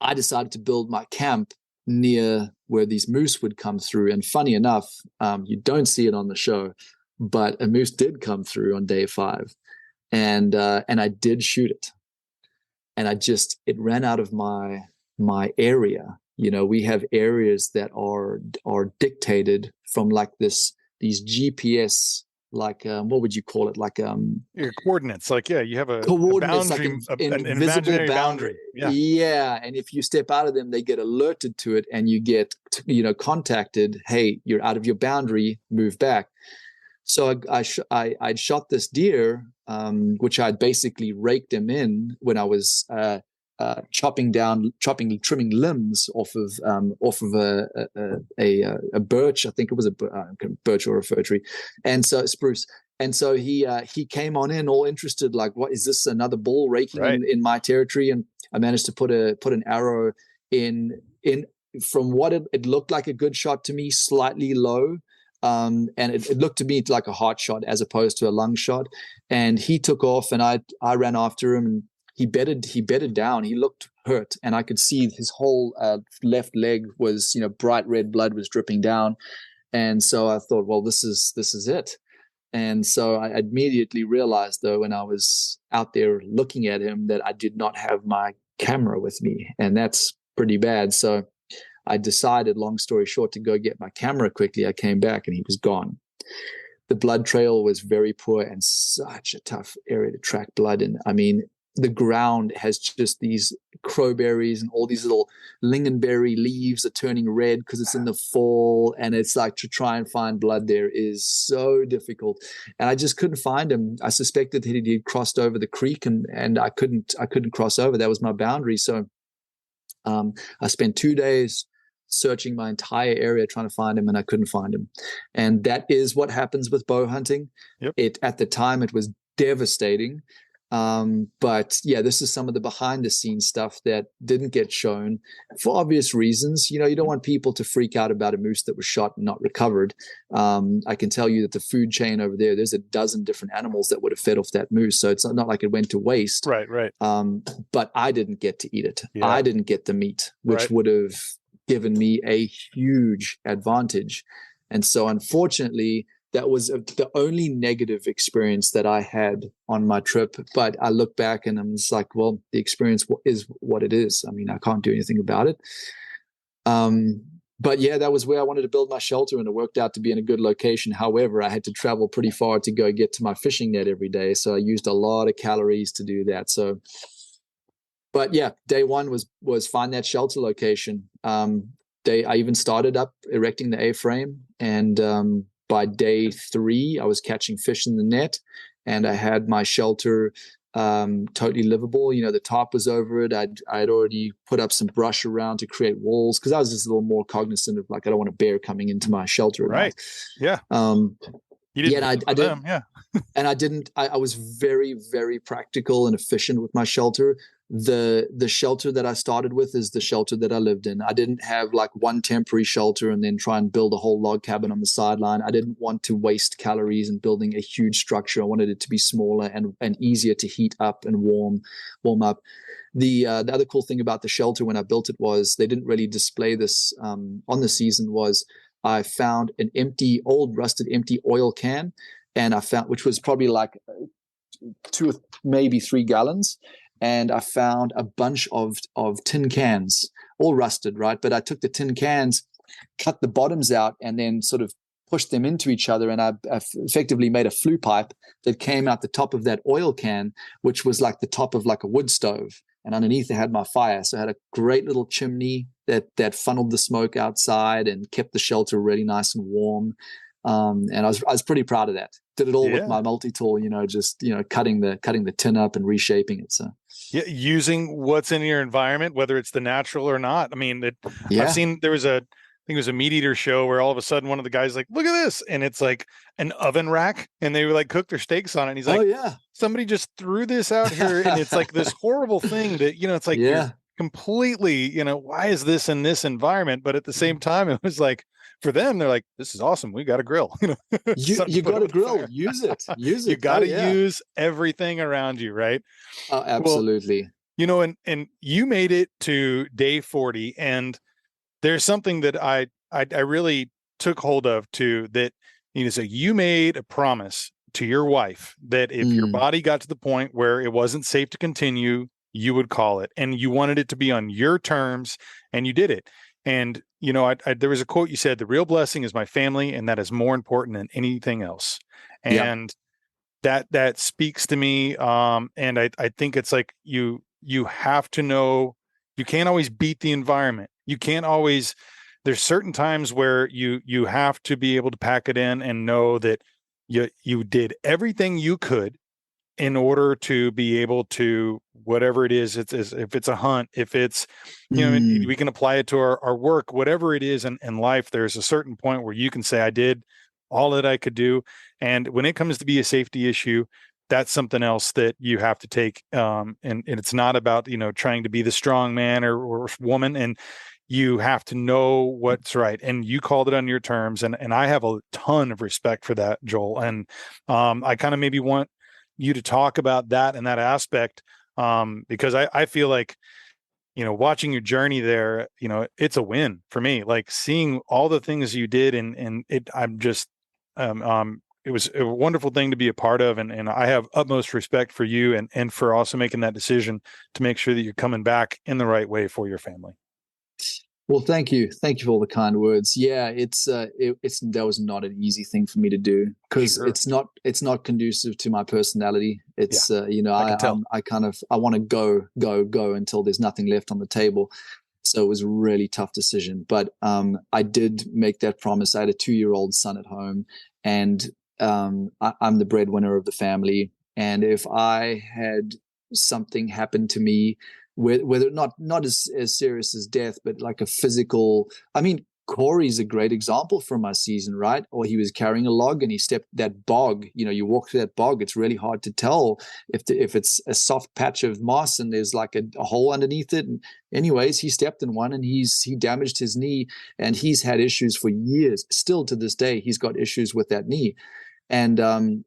Speaker 2: I decided to build my camp near where these moose would come through. And funny enough, you don't see it on the show, but a moose did come through on day 5. And I did shoot it. And it ran out of my area. We have areas that are dictated from like these GPS, like what would you call it? Like
Speaker 1: your coordinates. Like, yeah, you have a
Speaker 2: coordinates,
Speaker 1: boundary,
Speaker 2: like an invisible
Speaker 1: imaginary
Speaker 2: boundary.
Speaker 1: Yeah.
Speaker 2: And if you step out of them, they get alerted to it, and you get contacted. Hey, you're out of your boundary. Move back. So I'd shot this deer, which I'd basically raked him in when I was trimming limbs off of a birch. I think it was a birch or a fir tree, and so spruce. And so he came on in all interested, like, what is this? Another bull raking in my territory? And I managed to put an arrow in from what it looked like a good shot to me, slightly low. And it looked to me like a heart shot as opposed to a lung shot. And he took off, and I ran after him, and he bedded down. He looked hurt, and I could see his whole left leg was, bright red blood was dripping down. And so I thought, well, this is it. And so I immediately realized, though, when I was out there looking at him, that I did not have my camera with me, and that's pretty bad. So I decided, long story short, to go get my camera quickly. I came back and he was gone. The blood trail was very poor and such a tough area to track blood in. I mean, the ground has just these crowberries, and all these little lingonberry leaves are turning red because it's in the fall. And it's like, to try and find blood there is so difficult. And I just couldn't find him. I suspected that he had crossed over the creek, and I couldn't cross over. That was my boundary. So I spent 2 days searching my entire area trying to find him, and I couldn't find him. And that is what happens with bow hunting. Yep. At the time, it was devastating. But yeah, this is some of the behind the scenes stuff that didn't get shown for obvious reasons. You don't want people to freak out about a moose that was shot and not recovered. I can tell you that the food chain over there's a dozen different animals that would have fed off that moose. So it's not like it went to waste.
Speaker 1: Right.
Speaker 2: But I didn't get to eat it.
Speaker 1: Yeah.
Speaker 2: I didn't get the meat, which would have given me a huge advantage. And so unfortunately, that was the only negative experience that I had on my trip. But I look back and I'm just like, well, the experience is what it is. I mean, I can't do anything about it. But yeah, that was where I wanted to build my shelter, and it worked out to be in a good location. However, I had to travel pretty far to go get to my fishing net every day. So I used a lot of calories to do that. But yeah, day one was find that shelter location. I even started up erecting the A-frame, and by day 3, I was catching fish in the net, and I had my shelter totally livable. The tarp was over it. I'd already put up some brush around to create walls, because I was just a little more cognizant of, like, I don't want a bear coming into my shelter.
Speaker 1: Right. Yeah.
Speaker 2: You didn't. Yeah, I didn't. Yeah. And I didn't. I was very, very practical and efficient with my shelter. The shelter that I started with is the shelter that I lived in. I didn't have like one temporary shelter and then try and build a whole log cabin on the sideline. I didn't want to waste calories in building a huge structure. I wanted it to be smaller and easier to heat up and warm up. The other cool thing about the shelter when I built it was they didn't really display this on the season. Was I found an old rusted empty oil can, and I found, which was probably like 2 maybe 3 gallons. And I found a bunch of tin cans, all rusted, right? But I took the tin cans, cut the bottoms out, and then sort of pushed them into each other. And I effectively made a flue pipe that came out the top of that oil can, which was like the top of like a wood stove. And underneath it had my fire. So I had a great little chimney that funneled the smoke outside and kept the shelter really nice and warm. And I was pretty proud of that. Did it all with my multi-tool, just cutting the tin up and reshaping it. So
Speaker 1: yeah, using what's in your environment, whether it's the natural or not. I mean, I've seen I think it was a meat eater show where all of a sudden one of the guys like, look at this, and it's like an oven rack, and they would like cook their steaks on it. And he's like, oh yeah, somebody just threw this out here, and it's like this horrible thing that it's like you're completely why is this in this environment? But at the same time, it was like, for them, they're like, this is awesome. We got a grill.
Speaker 2: You got a grill. Use it.
Speaker 1: You got to use everything around you, right?
Speaker 2: Oh, absolutely.
Speaker 1: Well, and you made it to day 40, and there's something that I really took hold of too. That so you made a promise to your wife that if your body got to the point where it wasn't safe to continue, you would call it, and you wanted it to be on your terms, and you did it. And there was a quote you said, "The real blessing is my family, and that is more important than anything else." And that speaks to me. And I think it's like you have to know you can't always beat the environment. You can't always. There's certain times where you have to be able to pack it in and know that you did everything you could in order to be able to, whatever it is, if it's a hunt, if it's, we can apply it to our work, whatever it is in life, there's a certain point where you can say, I did all that I could do. And when it comes to be a safety issue, that's something else that you have to take. And it's not about, trying to be the strong man or woman. And, you have to know what's right, and you called it on your terms, and I have a ton of respect for that, Joel. And I kind of maybe want you to talk about that and that aspect, because I feel like, watching your journey there, it's a win for me. Like seeing all the things you did, and I'm just, it was a wonderful thing to be a part of. And I have utmost respect for you and for also making that decision to make sure that you're coming back in the right way for your family.
Speaker 2: Well, thank you. Thank you for all the kind words. Yeah, that was not an easy thing for me to do, because
Speaker 1: Sure.
Speaker 2: it's not conducive to my personality. It's
Speaker 1: I can tell.
Speaker 2: I want to go until there's nothing left on the table. So it was a really tough decision, but I did make that promise. I had a 2-year-old son at home, and I'm the breadwinner of the family. And if I had something happen to me, whether not as serious as death, but like a physical, I mean, Corey's a great example from my season, right? Or he was carrying a log and he stepped that bog. You walk through that bog, it's really hard to tell if it's a soft patch of moss and there's like a hole underneath it. And anyways, he stepped in one and he damaged his knee, and he's had issues for years. Still to this day, he's got issues with that knee. And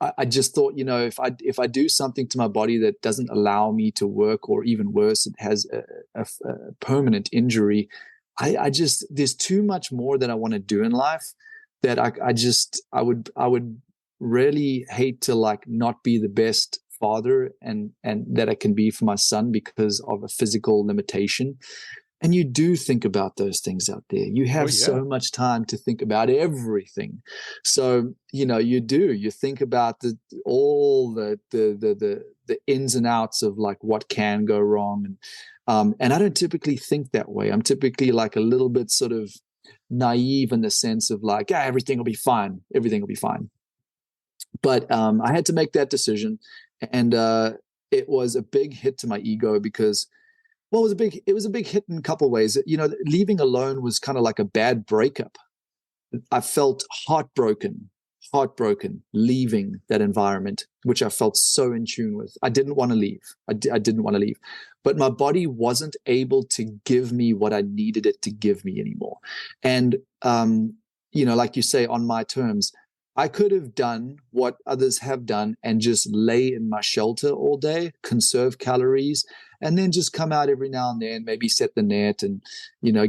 Speaker 2: I just thought, if I do something to my body that doesn't allow me to work, or even worse, it has a permanent injury, I just, there's too much more that I want to do in life, that I would really hate to like not be the best father and that I can be for my son because of a physical limitation. And you do think about those things out there. You have so much time to think about everything. So, you think about all the ins and outs of like what can go wrong. And I don't typically think that way. I'm typically like a little bit sort of naive in the sense of like, everything will be fine. Everything will be fine. But I had to make that decision. And it was a big hit to my ego, because it was a big hit in a couple of ways. Leaving alone was kind of like a bad breakup. I felt heartbroken leaving that environment, which I felt so in tune with. I didn't want to leave. I didn't want to leave. But my body wasn't able to give me what I needed it to give me anymore. And, like you say, on my terms, I could have done what others have done and just lay in my shelter all day, conserve calories, and then just come out every now and then, maybe set the net and,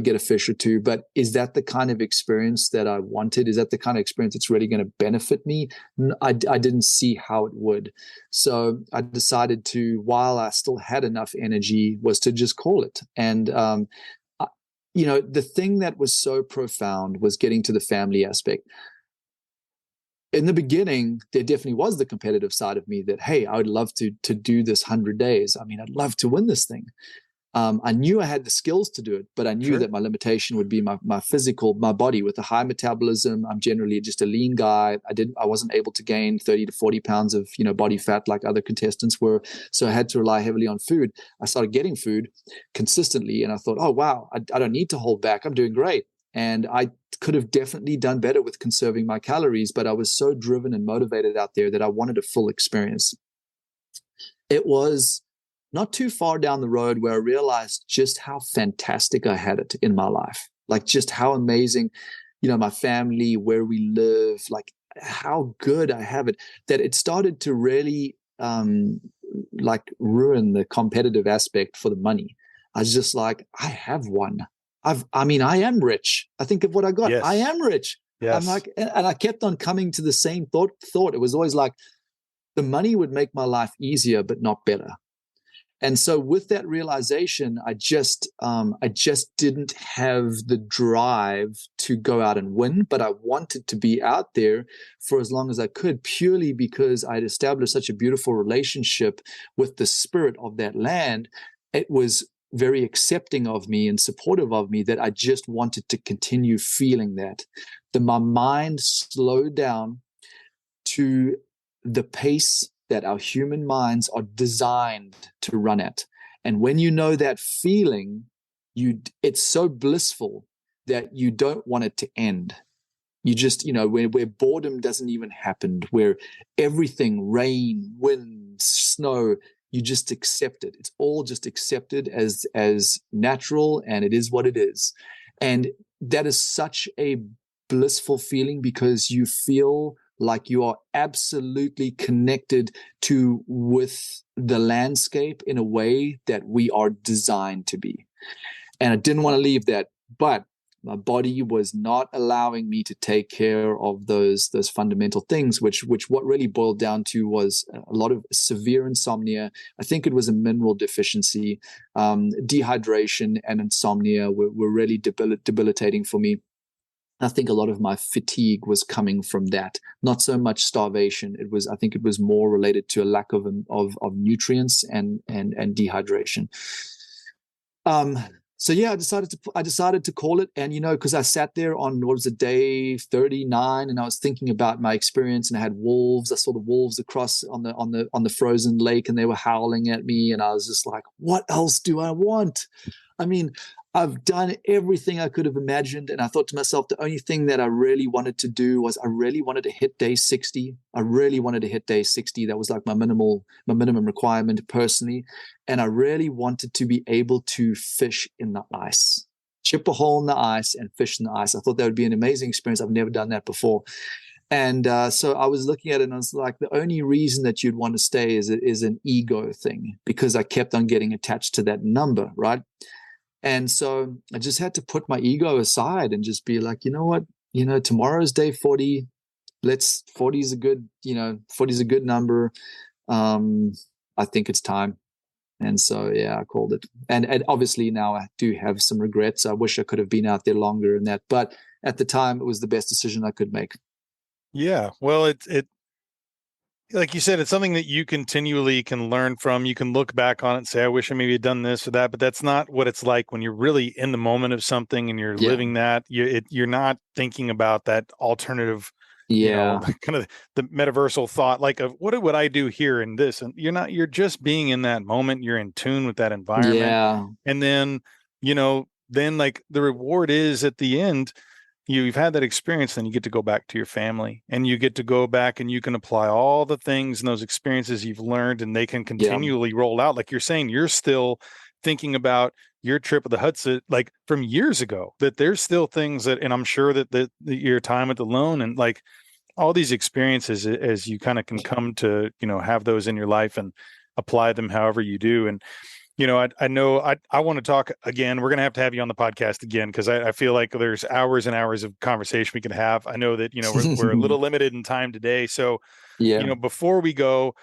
Speaker 2: get a fish or two. But is that the kind of experience that I wanted? Is that the kind of experience that's really going to benefit me? I didn't see how it would. So I decided to, while I still had enough energy, was to just call it. And, the thing that was so profound was getting to the family aspect. In the beginning, there definitely was the competitive side of me that, hey, I would love to do this 100 days. I mean, I'd love to win this thing. I knew I had the skills to do it, but I knew that my limitation would be my body with a high metabolism. I'm generally just a lean guy. I wasn't able to gain 30 to 40 pounds of, body fat like other contestants were. So I had to rely heavily on food. I started getting food consistently, and I thought, oh, wow, I don't need to hold back. I'm doing great. And I could have definitely done better with conserving my calories, but I was so driven and motivated out there that I wanted a full experience. It was not too far down the road where I realized just how fantastic I had it in my life. Like just how amazing, my family, where we live, like how good I have it, that it started to really ruin the competitive aspect for the money. I was just like, I have one. I am rich. I think of what I got. Yes. I am rich. Yes. I'm like, and I kept on coming to the same thought. It was always like the money would make my life easier, but not better. And so with that realization, I just didn't have the drive to go out and win, but I wanted to be out there for as long as I could, purely because I'd established such a beautiful relationship with the spirit of that land. It was very accepting of me and supportive of me that I just wanted to continue feeling that. My mind slowed down to the pace that our human minds are designed to run at. And when you know that feeling, it's so blissful that you don't want it to end. You just, where boredom doesn't even happen, where everything, rain, wind, snow, you just accept it. It's all just accepted as natural, and it is what it is. And that is such a blissful feeling, because you feel like you are absolutely connected with the landscape in a way that we are designed to be. And I didn't want to leave that, but my body was not allowing me to take care of those fundamental things, which what really boiled down to was a lot of severe insomnia. I think it was a mineral deficiency. Dehydration and insomnia were really debilitating for me. I think a lot of my fatigue was coming from that, not so much starvation. I think it was more related to a lack of nutrients and dehydration. So yeah, I decided to call it. And, because I sat there on, what was it, day 39, and I was thinking about my experience, and I had wolves. I saw the wolves across on the frozen lake, and they were howling at me. And I was just like, what else do I want? I mean, I've done everything I could have imagined. And I thought to myself, the only thing that I really wanted to do was I really wanted to hit day 60. I really wanted to hit day 60. That was like my minimum requirement personally. And I really wanted to be able to fish in the ice, chip a hole in the ice and fish in the ice. I thought that would be an amazing experience. I've never done that before. And so I was looking at it, and I was like, the only reason that you'd want to stay is an ego thing, because I kept on getting attached to that number, right? And so I just had to put my ego aside and just be like, you know what, tomorrow's day 40. 40 is a good, 40 is a good number. I think it's time. And so, yeah, I called it. And obviously now I do have some regrets. I wish I could have been out there longer in that, but at the time it was the best decision I could make.
Speaker 1: Yeah. Well, it like you said, it's something that you continually can learn from. You can look back on it and say, I wish I maybe had done this or that, but that's not what it's like when you're really in the moment of something and you're living that. You're not thinking about that alternative, kind of the metaversal thought, like of what would I do here in this? And you're just being in that moment. You're in tune with that environment.
Speaker 2: Yeah.
Speaker 1: And then, then like the reward is at the end, you've had that experience, then you get to go back to your family, and you get to go back and you can apply all the things and those experiences you've learned, and they can continually roll out. Like you're saying, you're still thinking about your trip of the Hadza, like from years ago, that there's still things that, and I'm sure that your time at the Loon and like all these experiences, as you kind of can come to, have those in your life and apply them however you do. And I know I want to talk again. We're going to have you on the podcast again, because I feel like there's hours and hours of conversation we can have. I know that, we're a little limited in time today. So, before we go,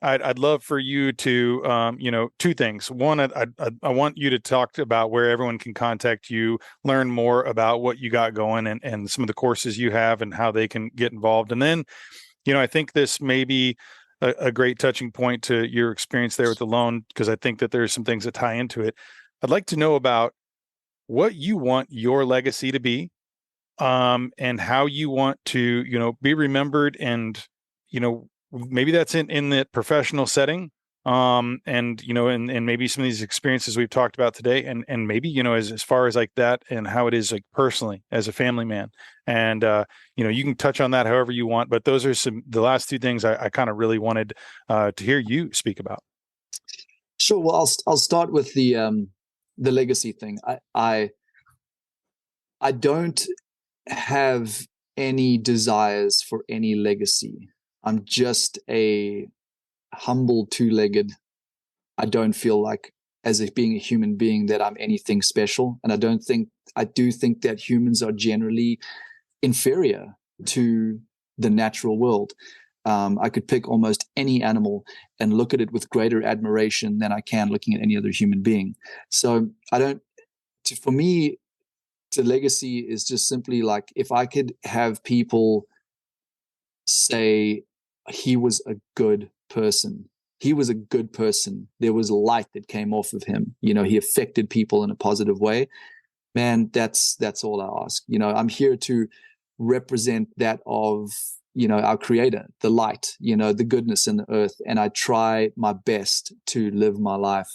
Speaker 1: I'd love for you to, two things. One, I want you to talk about where everyone can contact you, learn more about what you got going and some of the courses you have and how they can get involved. And then, I think this may be a great touching point to your experience there with the Loon, because I think that there's some things that tie into it. I'd like to know about what you want your legacy to be, and how you want to, be remembered, and, maybe that's in that professional setting, and, and maybe some of these experiences we've talked about today, and maybe, as far as like that, and how it is like personally as a family man. And, you can touch on that however you want, but those are the last two things I kind of really wanted to hear you speak about.
Speaker 2: Sure. Well, I'll start with the legacy thing. I don't have any desires for any legacy. I'm just a humble two-legged. I don't feel like, as being a human being, that I'm anything special. And I do think that humans are generally inferior to the natural world. I could pick almost any animal and look at it with greater admiration than I can looking at any other human being. So for me, the legacy is just simply like, if I could have people say, he was a good person. He was a good person. There was light that came off of him. He affected people in a positive way. Man, that's all I ask. I'm here to represent that of, our creator, the light, the goodness in the earth. And I try my best to live my life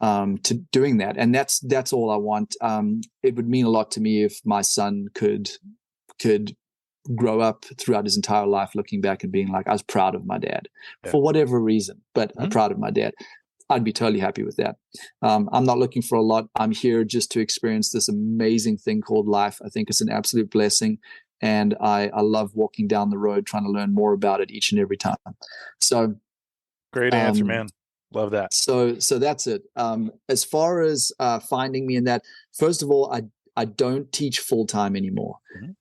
Speaker 2: to doing that. And that's all I want. It would mean a lot to me if my son could grow up throughout his entire life looking back and being like, I was proud of my dad for whatever reason, but I'm proud of my dad. I'd be totally happy with that. I'm not looking for a lot. I'm here just to experience this amazing thing called life. I think it's an absolute blessing. And I love walking down the road, trying to learn more about it each and every time. So
Speaker 1: great answer, man. Love that.
Speaker 2: So that's it. As far as finding me in that, first of all, I don't teach full-time anymore. Mm-hmm.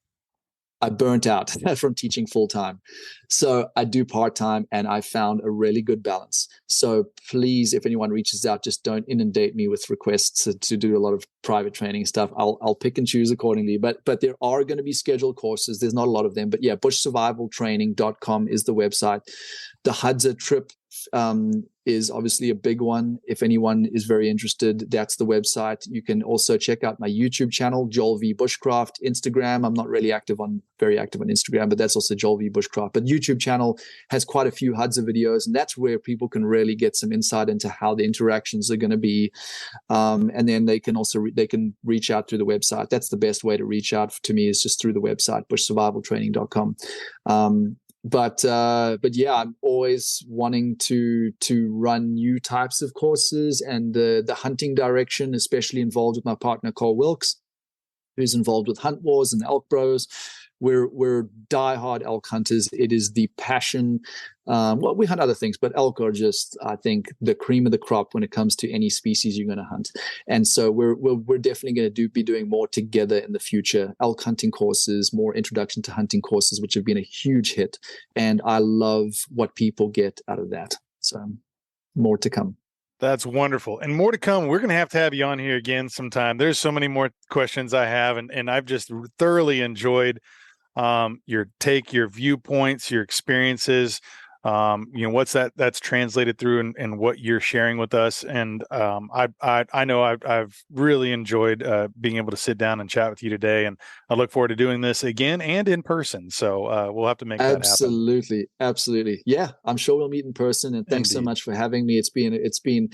Speaker 2: I burnt out from teaching full-time. So I do part-time, and I found a really good balance. So please, if anyone reaches out, just don't inundate me with requests to do a lot of private training stuff. I'll pick and choose accordingly. But there are going to be scheduled courses. There's not a lot of them. But yeah, bushsurvivaltraining.com is the website. The Hadza trip is obviously a big one. If anyone is very interested, that's the website. You can also check out my YouTube channel, Joel V Bushcraft. Instagram, I'm not really very active on Instagram, but that's also Joel V Bushcraft. But YouTube channel has quite a few Hadza videos, and that's where people can really get some insight into how the interactions are going to be. And then they can also they can reach out through the website. That's the best way to reach out to me, is just through the website, bushsurvivaltraining.com. But yeah, I'm always wanting to run new types of courses, and the hunting direction, especially involved with my partner Cole Wilkes, who's involved with Hunt Wars and Elk Bros. We're diehard elk hunters. It is the passion. Well, we hunt other things, but elk are just, I think, the cream of the crop when it comes to any species you're going to hunt. And so we're definitely going to be doing more together in the future. Elk hunting courses, more introduction to hunting courses, which have been a huge hit. And I love what people get out of that. So more to come.
Speaker 1: That's wonderful. And more to come. We're going to have you on here again sometime. There's so many more questions I have, and I've just thoroughly enjoyed your take, your viewpoints, your experiences, what's that's translated through and what you're sharing with us. And I know I've really enjoyed being able to sit down and chat with you today, and I look forward to doing this again and in person. So we'll have to make that happen.
Speaker 2: Absolutely. Yeah, I'm sure we'll meet in person. And thanks so much for having me. It's been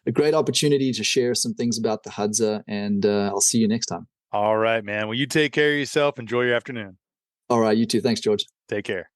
Speaker 2: a great opportunity to share some things about the Hadza, and I'll see you next time.
Speaker 1: All right, man. Well, you take care of yourself. Enjoy your afternoon.
Speaker 2: All right, you too. Thanks, George.
Speaker 1: Take care.